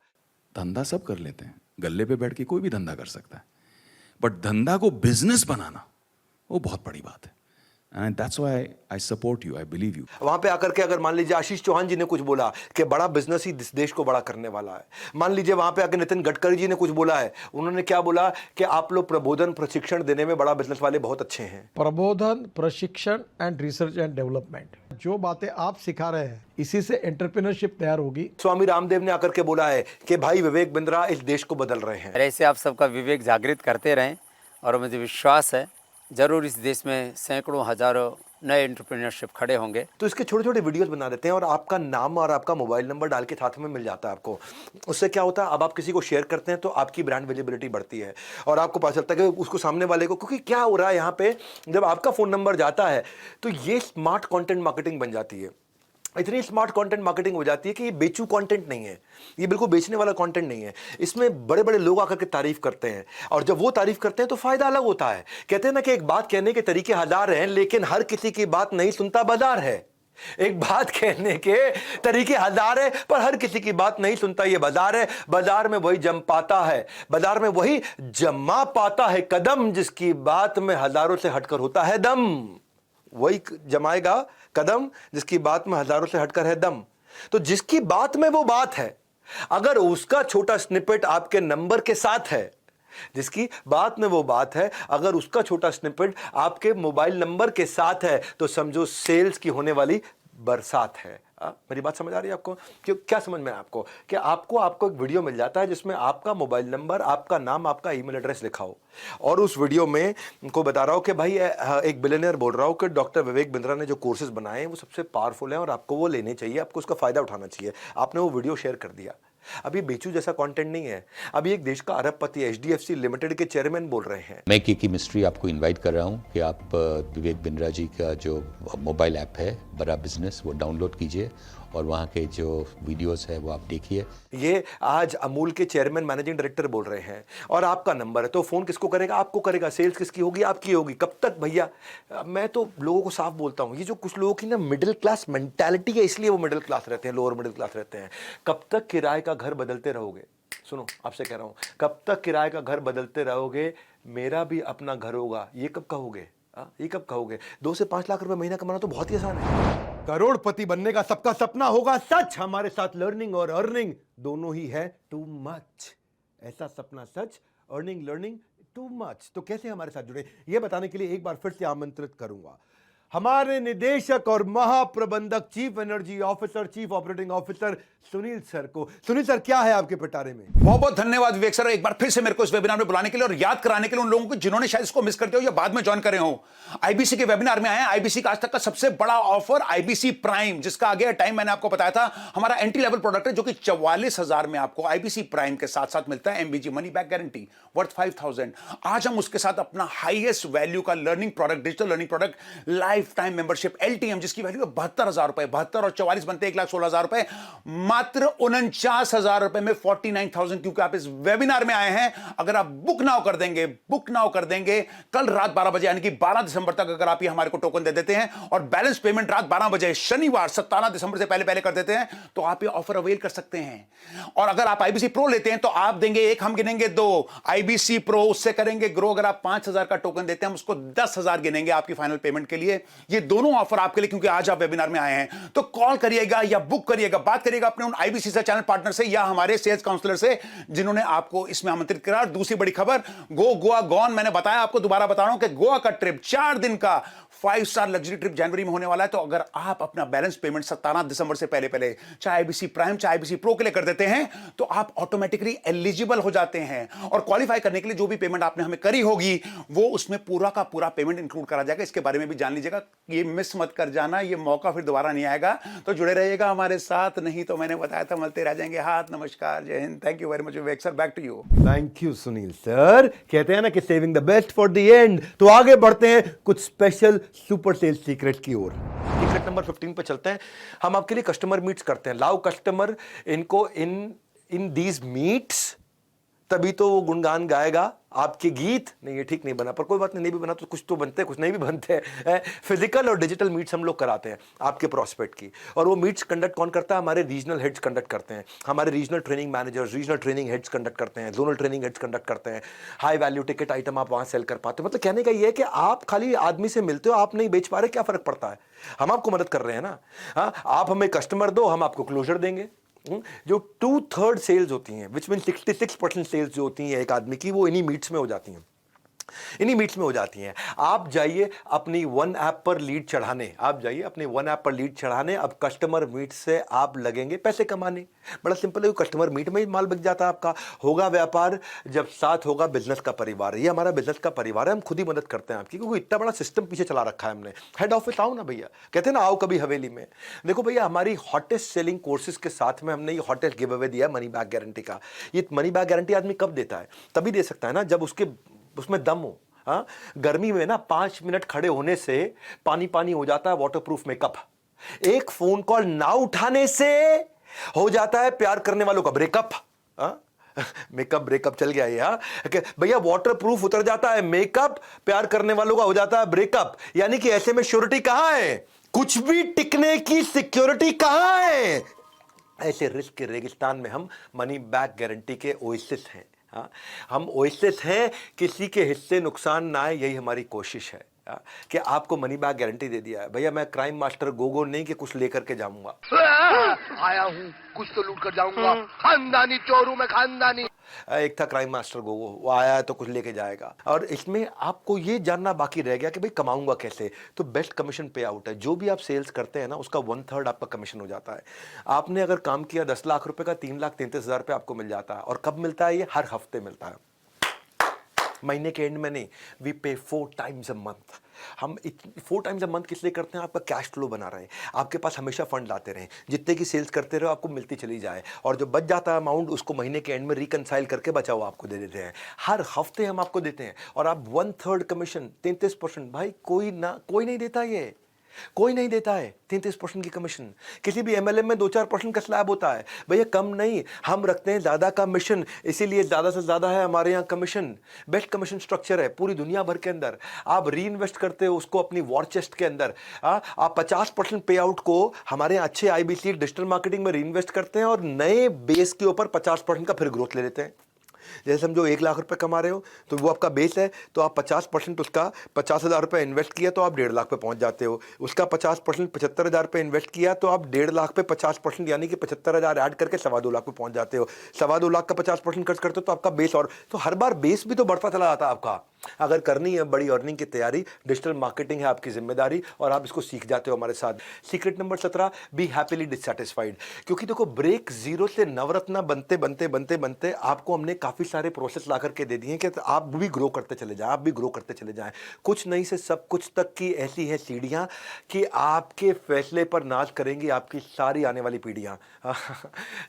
धंधा सब कर लेते हैं, गल्ले पे बैठ के कोई भी धंधा कर सकता है, बट धंधा को बिजनेस बनाना वो बहुत बड़ी बात है। And that's why I support you, I believe you. वहां पे आकर के अगर मान लीजिए आशीष चौहान जी ने कुछ बोला कि बड़ा बिजनेस ही इस देश को बड़ा करने वाला है, मान लीजिए वहां पे आकर नितिन गडकरी जी ने कुछ बोला है, उन्होंने क्या बोला कि आप लोग प्रबोधन प्रशिक्षण देने में बड़ा बिजनेस वाले बहुत अच्छे हैं। प्रबोधन, प्रशिक्षण एंड रिसर्च एंड डेवलपमेंट, जो बातें आप सिखा रहे हैं इसी से एंटरप्रेन्योरशिप तैयार होगी। स्वामी रामदेव ने आकर के बोला है कि भाई विवेक बिंद्रा इस देश को बदल रहे हैं। ऐसे आप सबका विवेक जागृत करते रहें और मुझे विश्वास है जरूर इस देश में सैकड़ों हजारों नए एंटरप्रेन्योरशिप खड़े होंगे। तो इसके छोटे छोटे वीडियोस बना देते हैं और आपका नाम और आपका मोबाइल नंबर डाल के साथ में मिल जाता है आपको। उससे क्या होता है, अब आप किसी को शेयर करते हैं तो आपकी ब्रांड विजिबिलिटी बढ़ती है और आपको पता चलता है कि उसको सामने वाले को, क्योंकि क्या हो रहा है यहाँ पे, जब आपका फोन नंबर जाता है तो ये स्मार्ट कंटेंट मार्केटिंग बन जाती है। इतनी स्मार्ट कंटेंट मार्केटिंग हो जाती है कि ये बेचू कंटेंट नहीं है, ये बिल्कुल बेचने वाला कंटेंट नहीं है। इसमें बड़े बड़े लोग आकर के तारीफ करते हैं और जब वो तारीफ करते हैं तो फायदा अलग होता है। कहते हैं ना कि एक बात कहने के तरीके हजार हैं लेकिन हर किसी की बात नहीं सुनता बाजार है। एक बात कहने के तरीके हजार है पर हर किसी की बात नहीं सुनता ये बाजार है। बाजार में वही जम पाता है, बाजार में वही जमा पाता है कदम जिसकी बात में हजारों से हटकर होता है दम। वही जमाएगा कदम जिसकी बात में हजारों से हटकर है दम। तो जिसकी बात में वो बात है, अगर उसका छोटा स्निपेट आपके नंबर के साथ है, जिसकी बात में वो बात है, अगर उसका छोटा स्निपेट आपके मोबाइल नंबर के साथ है, तो समझो सेल्स की होने वाली बरसात है। मेरी बात समझ आ रही है आपको? क्या समझ में है आपको कि आपको एक वीडियो मिल जाता है जिसमें आपका मोबाइल नंबर, आपका नाम, आपका ईमेल एड्रेस लिखा हो और उस वीडियो में उनको बता रहा हो कि भाई एक बिलियनियर बोल रहा हो कि डॉक्टर विवेक बिंद्रा ने जो कोर्सेज बनाए हैं वो सबसे पावरफुल हैं और आपको वो लेने चाहिए, आपको उसका फायदा उठाना चाहिए। आपने वो वीडियो शेयर कर दिया। अब ये बेचू जैसा कंटेंट नहीं है, अभी एक देश का अरबपति एचडीएफसी लिमिटेड के चेयरमैन बोल रहे हैं। मैं की मिस्ट्री आपको इनवाइट कर रहा हूं कि आप विवेक बिंद्रा जी का जो मोबाइल ऐप है बड़ा बिजनेस, वो डाउनलोड कीजिए और वहाँ के जो वीडियोस है वो आप देखिए। ये आज अमूल के चेयरमैन मैनेजिंग डायरेक्टर बोल रहे हैं और आपका नंबर है, तो फोन किसको करेगा? आपको करेगा। सेल्स किसकी होगी? आपकी होगी। कब तक भैया? मैं तो लोगों को साफ बोलता हूँ, ये जो कुछ लोगों की ना मिडिल क्लास मेंटालिटी है, इसलिए वो मिडिल क्लास रहते हैं, लोअर मिडिल क्लास रहते हैं। कब तक किराए का घर बदलते रहोगे? सुनो, आपसे कह रहा हूँ, कब तक किराए का घर बदलते रहोगे? मेरा भी अपना घर होगा, ये कब कहोगे? ये कब कहोगे? 2 से 5 लाख रुपए महीना कमाना तो बहुत ही आसान है। करोड़पति बनने का सबका सपना होगा सच। हमारे साथ लर्निंग और अर्निंग दोनों ही है टू मच। ऐसा सपना सच, अर्निंग लर्निंग टू मच। तो कैसे हमारे साथ जुड़े, ये बताने के लिए एक बार फिर से आमंत्रित करूंगा। हमारे निदेशक और महाप्रबंधक, chief energy officer, chief operating officer Sunil sir को। सुनील सर, क्या है आपके पिटारे में? बहुत बहुत धन्यवाद विवेक सर, एक बार फिर से मेरे को इस वेबिनार में बुलाने के लिए और याद कराने के लिए उन लोगों को जिन्होंने शायद इसको मिस करते हो या बाद में ज्वाइन करे हो। आईबीसी के वेबिनार में आए हैं। आईबीसी का आज तक का सबसे बड़ा ऑफर आईबीसी प्राइम, जिसका आगे टाइम मैंने आपको बताया था, हमारा एंट्री लेवल प्रोडक्ट है जो कि 44,000 में आपको आईबीसी प्राइम के साथ साथ मिलता है MBG money back guarantee worth 5,000। आज हम उसके साथ अपना हाईएस्ट वैल्यू का learning product, digital learning product, life time membership LTM, जिसकी वैल्यू है 72,000 रुपए, 72 और 44 बनते 1,16,000 रुपए, मात्र 49,000 रुपए में 49,000, क्योंकि आप इस वेबिनार में आए हैं। अगर आप बुक नाउ कर देंगे कल रात 12 बजे, यानी कि 12 दिसंबर तक अगर आप ये हमारे को टोकन दे देते हैं और बैलेंस पेमेंट रात 12 बजे शनिवार 17 दिसंबर से पहले कर देते हैं, तो आप ये ऑफर अवेल कर सकते हैं। और अगर आप आईबीसी प्रो लेते हैं तो आप देंगे एक, हम गिनेंगे 2 आईबीसी प्रो, उससे करेंगे ग्रो। अगर आप 5,000 का टोकन देते हैं, हम उसको 10,000 गिनेंगे आपकी फाइनल पेमेंट के लिए। ये दोनों ऑफर आपके लिए, क्योंकि आज आप वेबिनार में आए हैं। तो कॉल करिएगा या बुक करिएगा, बात करिएगा अपने उन आईबीसी से चैनल पार्टनर से या हमारे सेल्स काउंसलर से जिन्होंने आपको इसमें आमंत्रित करा। और दूसरी बड़ी खबर, गो गोवा गॉन, मैंने बताया आपको, दोबारा बता रहा हूं कि गोवा का ट्रिप 4 दिन का 5 स्टार लग्जरी ट्रिप जनवरी में होने वाला है। तो अगर आप अपना बैलेंस पेमेंट 17 दिसंबर से पहले चाहे आईबीसी प्राइम चाहे आईबीसी प्रो के लिए कर देते हैं, तो आप ऑटोमेटिकली एलिजिबल हो जाते हैं। और क्वालिफाई करने के लिए जो भी पेमेंट आपने हमें करी होगी, वो उसमें पूरा का पूरा पेमेंट इंक्लूड करा जाएगा। इसके बारे में भी जान लीजिएगा, ये मिस मत कर जाना, ये मौका फिर दोबारा नहीं आएगा। तो जुड़े रहिएगा हमारे साथ, नहीं तो मैंने बताया था मलते रह जाएंगे हाथ। नमस्कार, जय हिंद, thank you very much Vivek sir, back to you. Thank you Sunil sir. कहते हैं ना कि saving the best for the end. तो आगे बढ़ते हैं कुछ स्पेशल सुपर सेल्स सीक्रेट की ओर। सीक्रेट नंबर 15 पे चलते हैं। हम आपके लिए कस्टमर मीट्स करते हैं। लाओ कस्टमर इनको इन दीज मीट्स, तभी तो वो गुणगान गाएगा आपके गीत। नहीं, ये ठीक नहीं बना, पर कोई बात नहीं भी बना तो कुछ तो बनते हैं, कुछ नहीं भी बनते हैं। फिजिकल और डिजिटल मीट्स हम लोग कराते हैं आपके प्रोस्पेक्ट की। और वो मीट्स कंडक्ट कौन करता है? हमारे रीजनल हेड्स कंडक्ट करते हैं। हमारे regional training managers, regional training heads conduct करते हैं, जोनल ट्रेनिंग हेड्स कंडक्ट करते हैं। हाई वैल्यू टिकट आइटम आप वहाँ सेल कर पाते हो। मतलब कहने का ये है कि आप खाली आदमी से मिलते हो, आप नहीं बेच पा रहे, क्या फर्क पड़ता है? हम आपको मदद कर रहे हैं ना। हाँ, आप हमें कस्टमर दो, हम आपको क्लोजर देंगे। जो 2/3 सेल्स होती हैं, विच मीन 66% सेल्स जो होती हैं एक आदमी की, वो इन्हीं मीट्स में हो जाती हैं। इन्हीं मीट्स में हो जाती हैं। आप जाइए अपनी वन ऐप पर लीड चढ़ाने, अब कस्टमर मीट से आप लगेंगे पैसे कमाने। बड़ा सिंपल है, कस्टमर मीट में ही माल बिक जाता है आपका। होगा व्यापार जब साथ होगा बिजनेस का परिवार। ये हमारा बिजनेस का परिवार है, हम खुद ही मदद करते हैं आपकी, क्योंकि इतना बड़ा सिस्टम पीछे चला रखा है हमने। हेड ऑफिस आओ ना भैया, कहते हैं ना आओ कभी हवेली में। देखो भैया, हमारी हॉटेस्ट सेलिंग कोर्सेज के साथ में हमने ये हॉटेस्ट गिव अवे दिया मनी बैक गारंटी का। ये मनी बैक गारंटी आदमी कब देता है? तभी दे सकता है ना जब उसमें दम हो। हाँ, गर्मी में ना 5 मिनट खड़े होने से पानी हो जाता है वाटरप्रूफ मेकअप। एक फोन कॉल ना उठाने से हो जाता है प्यार करने वालों का ब्रेकअप। मेकअप ब्रेकअप चल गया ये। भैया वाटरप्रूफ उतर जाता है मेकअप, प्यार करने वालों का हो जाता है ब्रेकअप। यानी कि ऐसे में श्योरिटी कहां है? कुछ भी टिकने की सिक्योरिटी कहां है? ऐसे रिस्क के रेगिस्तान में हम मनी बैक गारंटी के ओएसिस हैं। हम ओएसिस हैं, किसी के हिस्से नुकसान ना आए, यही हमारी कोशिश है। कि आपको मनी बैक गारंटी दे दिया है। भैया मैं क्राइम मास्टर गोगो नहीं कि कुछ लेकर के जाऊंगा। आया हूँ कुछ तो लूट कर जाऊंगा, खानदानी चोर हूं मैं, खानदानी। एक था क्राइम मास्टर गोगो, वो आया है तो कुछ लेके जाएगा। और इसमें आपको ये जानना बाकी रह गया कि भाई कमाऊंगा कैसे। तो बेस्ट कमीशन पे आउट है। जो भी आप सेल्स करते हैं ना, उसका 1/3 आपका कमीशन हो जाता है। आपने अगर काम किया 10 लाख रुपए का, 3,33,000 रुपये आपको मिल जाता है। और कब मिलता है? ये हर हफ्ते मिलता है, महीने के एंड में नहीं। वी पे 4 टाइम्स अ मंथ। हम 4 टाइम्स अ मंथ किस लिए करते हैं? आपका कैश फ्लो बना रहे, आपके पास हमेशा फंड आते रहें, जितने की सेल्स करते रहो आपको मिलती चली जाए। और जो बच जाता है अमाउंट, उसको महीने के एंड में रिकनसाइल करके बचा हुआ आपको दे देते हैं। हर हफ्ते हम आपको देते हैं। और आप 1/3 कमीशन, 33%। भाई कोई नहीं देता, ये कोई नहीं देता है 33% की कमीशन। किसी भी MLM में 2-4% का स्लैब होता है। भैया कम नहीं, हम रखते हैं ज़्यादा कमीशन, इसीलिए ज़्यादा से ज़्यादा है हमारे यहाँ कमीशन। बेस्ट कमीशन स्ट्रक्चर है पूरी दुनिया भर के अंदर। आप री इन्वेस्ट करते हो उसको अपनी वॉर चेस्ट के अंदर। आप 50% पे आउट को हमारे यहाँ अच्छे IBC डिजिटल मार्केटिंग में री इन्वेस्ट करते हैं और नए बेस के ऊपर 50% का फिर ग्रोथ ले लेते हैं। जैसे समझो 1 लाख रुपए कमा रहे हो, तो वो आपका बेस है, तो आप 50% उसका 50,000 रुपये इन्वेस्ट किया तो आप 1.5 लाख पे पहुंच जाते हो। उसका 50% 75,000 रुपये इन्वेस्ट किया तो आप 1.5 लाख पे 50% यानी कि 75,000 ऐड करके 2.25 लाख पे पहुंच जाते हो। 2.25 लाख का 50% खर्च करते हो तो आपका बेस, और तो हर बार बेस भी तो बढ़ता चला जाता है आपका। अगर करनी है बड़ी अर्निंग की तैयारी, डिजिटल मार्केटिंग है आपकी जिम्मेदारी और आप इसको सीख जाते हो हमारे साथ। Secret number 17, B happily dissatisfied. क्योंकि देखो ब्रेक जीरो से नवरत्ना बनते बनते बनते बनते आपको हमने काफ़ी सारे प्रोसेस ला करके दे दिए हैं कि आप भी ग्रो करते चले जाएं, आप भी ग्रो करते चले जाएं। कुछ नहीं से सब कुछ तक की ऐसी है सीढ़ियाँ कि आपके फैसले पर नाज करेंगी आपकी सारी आने वाली पीढ़ियाँ।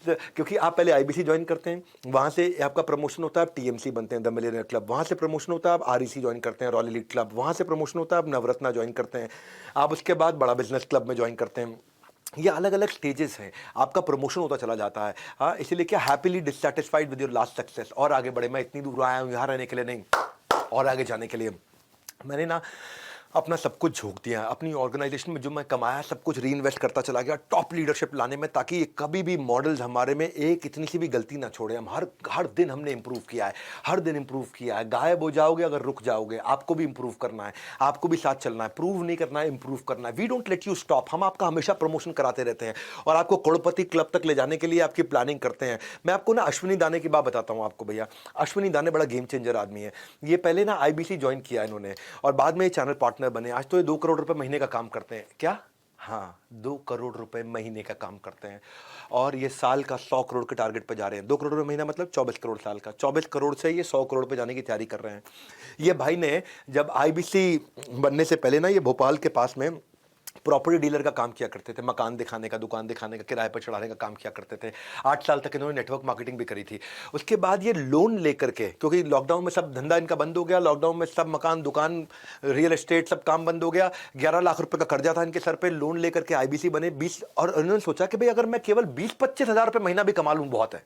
क्योंकि आप पहले IBC ज्वाइन करते हैं, वहाँ से आपका प्रमोशन होता है, आप TMC बनते हैं, द मिलियनेयर क्लब, वहाँ से प्रमोशन होता है, आप REC ज्वाइन करते हैं, रॉयल एलीट क्लब, वहाँ से प्रमोशन होता है, आप नवरत्ना ज्वाइन करते हैं, आप उसके बाद बड़ा बिजनेस क्लब में ज्वाइन करते हैं। ये अलग अलग स्टेजेस हैं, आपका प्रमोशन होता चला जाता है। हाँ, इसीलिए क्या happily dissatisfied with your last success. और आगे बढ़े, मैं इतनी दूर आया हूँ यहाँ रहने के लिए नहीं, और आगे जाने के लिए। मैंने ना अपना सब कुछ झोंक दिया, अपनी ऑर्गेनाइजेशन में जो मैं कमाया सब कुछ री इन्वेस्ट करता चला गया टॉप लीडरशिप लाने में, ताकि कभी भी मॉडल्स हमारे में एक इतनी सी भी गलती ना छोड़े। हम हर दिन हमने इंप्रूव किया है, हर दिन इंप्रूव किया है। गायब हो जाओगे अगर रुक जाओगे, आपको भी इंप्रूव करना है, आपको भी साथ चलना है, प्रूव नहीं करना है, इंप्रूव करना है। We don't let you stop. हम आपका हमेशा प्रमोशन कराते रहते हैं और आपको करोड़पति क्लब तक ले जाने के लिए आपकी प्लानिंग करते हैं। मैं आपको ना अश्विनी दाने की बात बताता हूँ आपको भैया। अश्विनी दाने बड़ा गेम चेंजर आदमी है। ये पहले ना IBC ज्वाइन किया इन्होंने और बाद में ये चैनल पार्टनर बने। आज तो ये 2 करोड़ रुपए महीने का काम करते हैं। क्या? हाँ, 2 करोड़ रुपए महीने का काम करते हैं और ये साल का 100 करोड़ के टारगेट पे जा रहे हैं। 2 करोड़ रुपए महीना मतलब 24 करोड़ साल का। 24 करोड़ से ये 100 करोड़ पे जाने की तैयारी कर रहे हैं। ये भाई ने जब IBC बनने से पहले ना ये भोपाल के पास में प्रॉपर्टी डीलर का काम किया करते थे, मकान दिखाने का, दुकान दिखाने का, किराए पर चढ़ाने का काम किया करते थे। 8 साल तक इन्होंने नेटवर्क मार्केटिंग भी करी थी। उसके बाद ये लोन लेकर के, क्योंकि लॉकडाउन में सब धंधा इनका बंद हो गया, लॉकडाउन में सब मकान, दुकान, रियल एस्टेट सब काम बंद हो गया। 11 लाख रुपए का कर्जा था इनके सर पे, लोन लेकर के IBC बने 20। और उन्होंने सोचा कि भाई अगर मैं केवल 20-25 हज़ार रुपये महीना भी कमा लूँ बहुत है।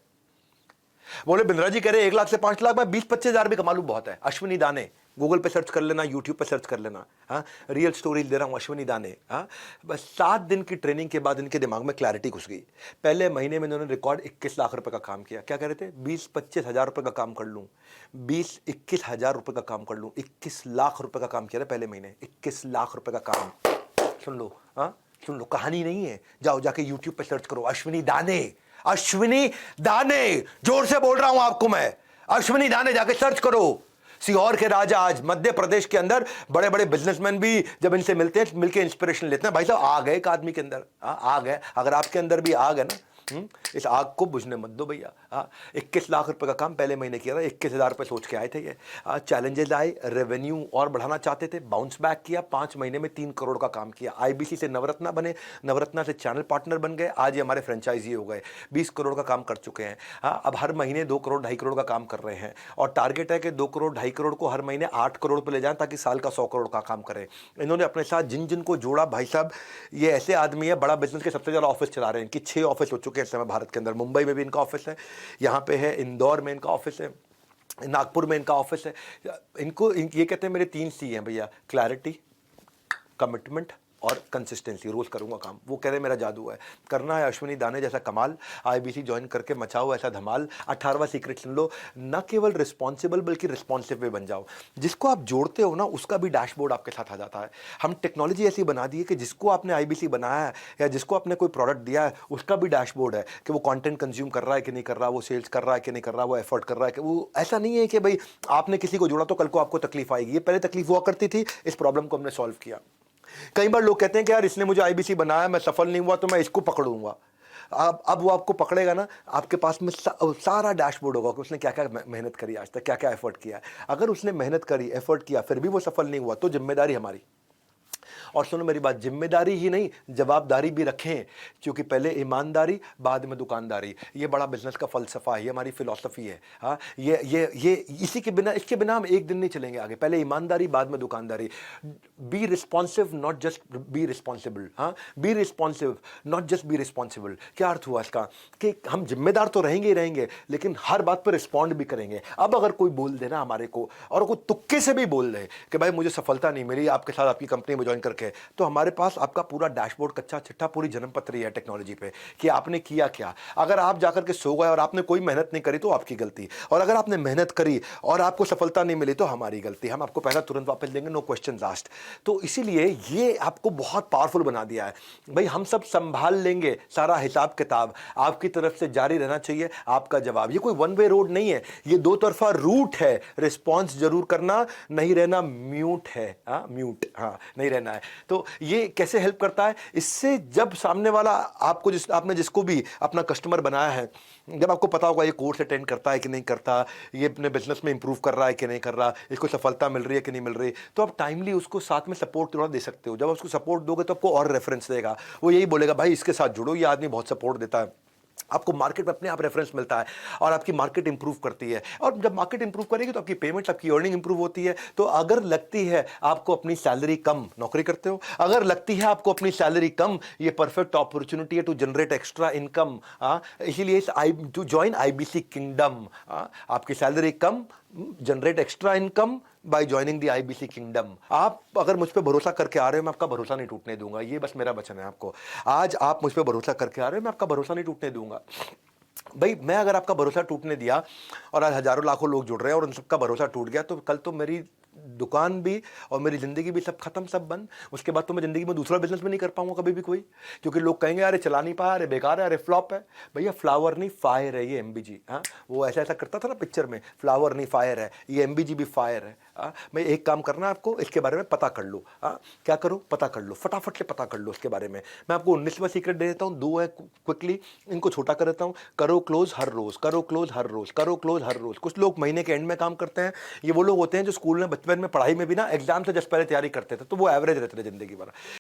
बोले बिंद्रा जी कह रहे 1 लाख से 5 लाख, मैं 20-25 हज़ार भी कमा लूँ बहुत है। अश्विनी दाने गूगल पे सर्च कर लेना, यूट्यूब पे सर्च कर लेना। हाँ, रियल स्टोरीज दे रहा हूँ, अश्विनी दाने। हाँ, बस 7 दिन की ट्रेनिंग के बाद इनके दिमाग में क्लैरिटी घुस गई। पहले महीने में इन्होंने रिकॉर्ड 21 लाख रुपए का काम किया। क्या कह रहे थे? 20-25 हज़ार रुपये का काम कर लूँ, 20-21 हज़ार रुपये का काम कर लूँ। 21 लाख रुपये का काम किया था पहले महीने, 21 लाख रुपये का काम। सुन लो, हाँ सुन लो, कहानी नहीं है। जाओ जाके यूट्यूब पे सर्च करो, अश्विनी दाने, अश्विनी दाने, जोर से बोल रहा हूं आपको मैं, अश्विनी दाने जाके सर्च करो। सीहोर के राजा आज मध्य प्रदेश के अंदर बड़े बड़े बिजनेसमैन भी जब इनसे मिलते हैं, मिलके इंस्पिरेशन लेते हैं। भाई साहब आ गए एक आदमी के अंदर, आ गए। अगर आपके अंदर भी आ गए ना, इस आग को बुझने मत दो भैया। 21 लाख रुपए का काम पहले महीने किया था, 21 हज़ार रुपये सोच के आए थे ये। चैलेंजेस आए, रेवेन्यू और बढ़ाना चाहते थे, बाउंस बैक किया, 5 महीने में 3 करोड़ का काम किया। IBC से नवरत्ना बने, नवरत्ना से चैनल पार्टनर बन गए, आज ये हमारे फ्रेंचाइजी हो गए, 20 करोड़ का काम कर चुके हैं। अब हर महीने 2 करोड़ 2.5 करोड़ का काम कर रहे हैं और टारगेट है कि 2 करोड़ 2.5 करोड़ को हर महीने 8 करोड़ पर ले जाएं, ताकि साल का 100 करोड़ का काम करें। इन्होंने अपने साथ जिन जिन को जोड़ा, भाई साहब ये ऐसे आदमी है, बड़ा बिजनेस के सबसे ज़्यादा ऑफिस चला रहे हैं। इनकी 6 ऑफिस हो चुके हैं इस समय भारत के अंदर। मुंबई में भी इनका ऑफिस है, यहाँ पे है, इंदौर में इनका ऑफिस है, नागपुर में इनका ऑफिस है। ये कहते हैं मेरे 3 C हैं भैया, क्लैरिटी, कमिटमेंट और कंसिस्टेंसी। रोज करूंगा काम, वो कह रहे मेरा जादू है। करना है अश्विनी दाने जैसा कमाल, IBC ज्वाइन करके मचाओ ऐसा धमाल। 18वां सीक्रेट सुन लो, न केवल रिस्पॉन्सिबल बल्कि रिस्पॉन्सिव भी बन जाओ। जिसको आप जोड़ते हो ना, उसका भी डैशबोर्ड आपके साथ आ जाता है। हम टेक्नोलॉजी ऐसी बना दी है कि जिसको आपने IBC बनाया है या जिसको आपने कोई प्रोडक्ट दिया है, उसका भी डैशबोर्ड है कि वो कंटेंट कंज्यूम कर रहा है कि नहीं कर रहा, वो सेल्स कर रहा है कि नहीं कर रहा, वो एफर्ट कर रहा है कि वो। ऐसा नहीं है कि भाई आपने किसी को जोड़ा तो कल को आपको तकलीफ आएगी। ये पहले तकलीफ हुआ करती थी, इस प्रॉब्लम को हमने सॉल्व किया। कई बार लोग कहते हैं कि यार इसने मुझे IBC बनाया, मैं सफल नहीं हुआ तो मैं इसको पकड़ूंगा। अब वो आपको पकड़ेगा ना, आपके पास में सारा डैशबोर्ड होगा कि उसने क्या क्या मेहनत करी आज तक, क्या क्या एफर्ट किया है। अगर उसने मेहनत करी, एफर्ट किया, फिर भी वो सफल नहीं हुआ, तो जिम्मेदारी हमारी। और सुनो मेरी बात, जिम्मेदारी ही नहीं जवाबदारी भी रखें, क्योंकि पहले ईमानदारी बाद में दुकानदारी। ये बड़ा बिजनेस का फलसफा है, ये हमारी फिलॉसफी है। हाँ, ये इसी के बिना, इसके बिना हम एक दिन नहीं चलेंगे आगे। पहले ईमानदारी बाद में दुकानदारी। Be responsive not just be responsible. हाँ, be responsive not just be responsible. क्या अर्थ हुआ इसका? कि हम जिम्मेदार तो रहेंगे ही रहेंगे, लेकिन हर बात पर रिस्पॉन्ड भी करेंगे। अब अगर कोई बोल देना हमारे को, और कोई तुक्के से भी बोल दे कि भाई मुझे सफलता नहीं मिली आपके साथ, आपकी कंपनी में ज्वाइन करके सके, तो हमारे पास आपका पूरा डैशबोर्ड, कच्चा चिट्ठा, पूरी जन्मपत्री है टेक्नोलॉजी पे कि आपने किया क्या। अगर आप जाकर के सो गए और आपने कोई मेहनत नहीं करी तो आपकी गलती, और अगर आपने मेहनत करी और आपको सफलता नहीं मिली तो हमारी गलती। हम आपको पैसा तुरंत वापस देंगे, नो क्वेश्चन आस्क्ड। तो इसीलिए ये आपको बहुत पावरफुल बना दिया है। भाई हम सब संभाल लेंगे, सारा हिसाब किताब आपकी तरफ से जारी रहना चाहिए, आपका जवाब। ये कोई वन वे रोड नहीं है, ये दो तरफा रूट है। रिस्पॉन्स जरूर करना, नहीं रहना म्यूट है। म्यूट, नहीं रहना है। तो ये कैसे हेल्प करता है? इससे जब सामने वाला आपको आपने जिसको भी अपना कस्टमर बनाया है, जब आपको पता होगा ये कोर्स अटेंड करता है कि नहीं करता, ये अपने बिजनेस में इंप्रूव कर रहा है कि नहीं कर रहा, इसको सफलता मिल रही है कि नहीं मिल रही, तो आप टाइमली उसको साथ में सपोर्ट थोड़ा दे सकते हो। जब आप उसको सपोर्ट दोगे तो आपको और रेफरेंस देगा, वो यही बोलेगा भाई इसके साथ जुड़ो, ये आदमी बहुत सपोर्ट देता है। आपको मार्केट में अपने आप रेफरेंस मिलता है और आपकी मार्केट इंप्रूव करती है। और जब मार्केट इंप्रूव करेगी तो आपकी पेमेंट, आपकी अर्निंग इंप्रूव होती है। तो अगर लगती है आपको अपनी सैलरी कम, नौकरी करते हो, अगर लगती है आपको अपनी सैलरी कम, ये परफेक्ट अपॉर्चुनिटी है टू जनरेट एक्स्ट्रा इनकम। इसीलिए टू ज्वाइन आईबीसी किंगडम। आपकी salary come, generate extra income by joining the IBC kingdom. आप अगर मुझ पे भरोसा करके आ रहे हो, मैं आपका भरोसा नहीं टूटने दूंगा। ये बस मेरा वचन है आपको। आज आप मुझ पे भरोसा करके आ रहे हो, मैं आपका भरोसा नहीं टूटने दूंगा। भाई मैं अगर आपका भरोसा टूटने दिया और आज हजारों लाखों लोग जुड़ रहे हैं और उन सबका भरोसा टूट गया, तो कल तो मेरी दुकान भी और मेरी ज़िंदगी भी सब खत्म, सब बंद। उसके बाद तो मैं ज़िंदगी में दूसरा बिजनेस भी नहीं कर पाऊंगा कभी भी कोई, क्योंकि लोग कहेंगे अरे चला नहीं पाया, अरे बेकार है, अरे फ्लॉप है। भैया फ्लावर नहीं फायर है ये एमबीजी। वो ऐसा ऐसा करता था ना पिक्चर में, फ्लावर नहीं फायर है, ये एमबीजी भी फायर है। मैं एक काम करना आपको, इसके बारे में पता कर लो। क्या करो? पता कर लो, फटाफट से पता कर लो इसके बारे में। मैं आपको 19वां सीक्रेट दे देता हूँ, 2 है क्विकली, इनको छोटा कर देता हूँ। करो क्लोज हर रोज़, करो क्लोज हर रोज़, करो क्लोज हर रोज़। कुछ लोग महीने के एंड में काम करते हैं। ये वो लोग होते हैं जो स्कूल में बचपन में पढ़ाई में भी ना एग्जाम से जस्ट पहले तैयारी करते थे, तो वो एवरेज रहते थे जिंदगी भर।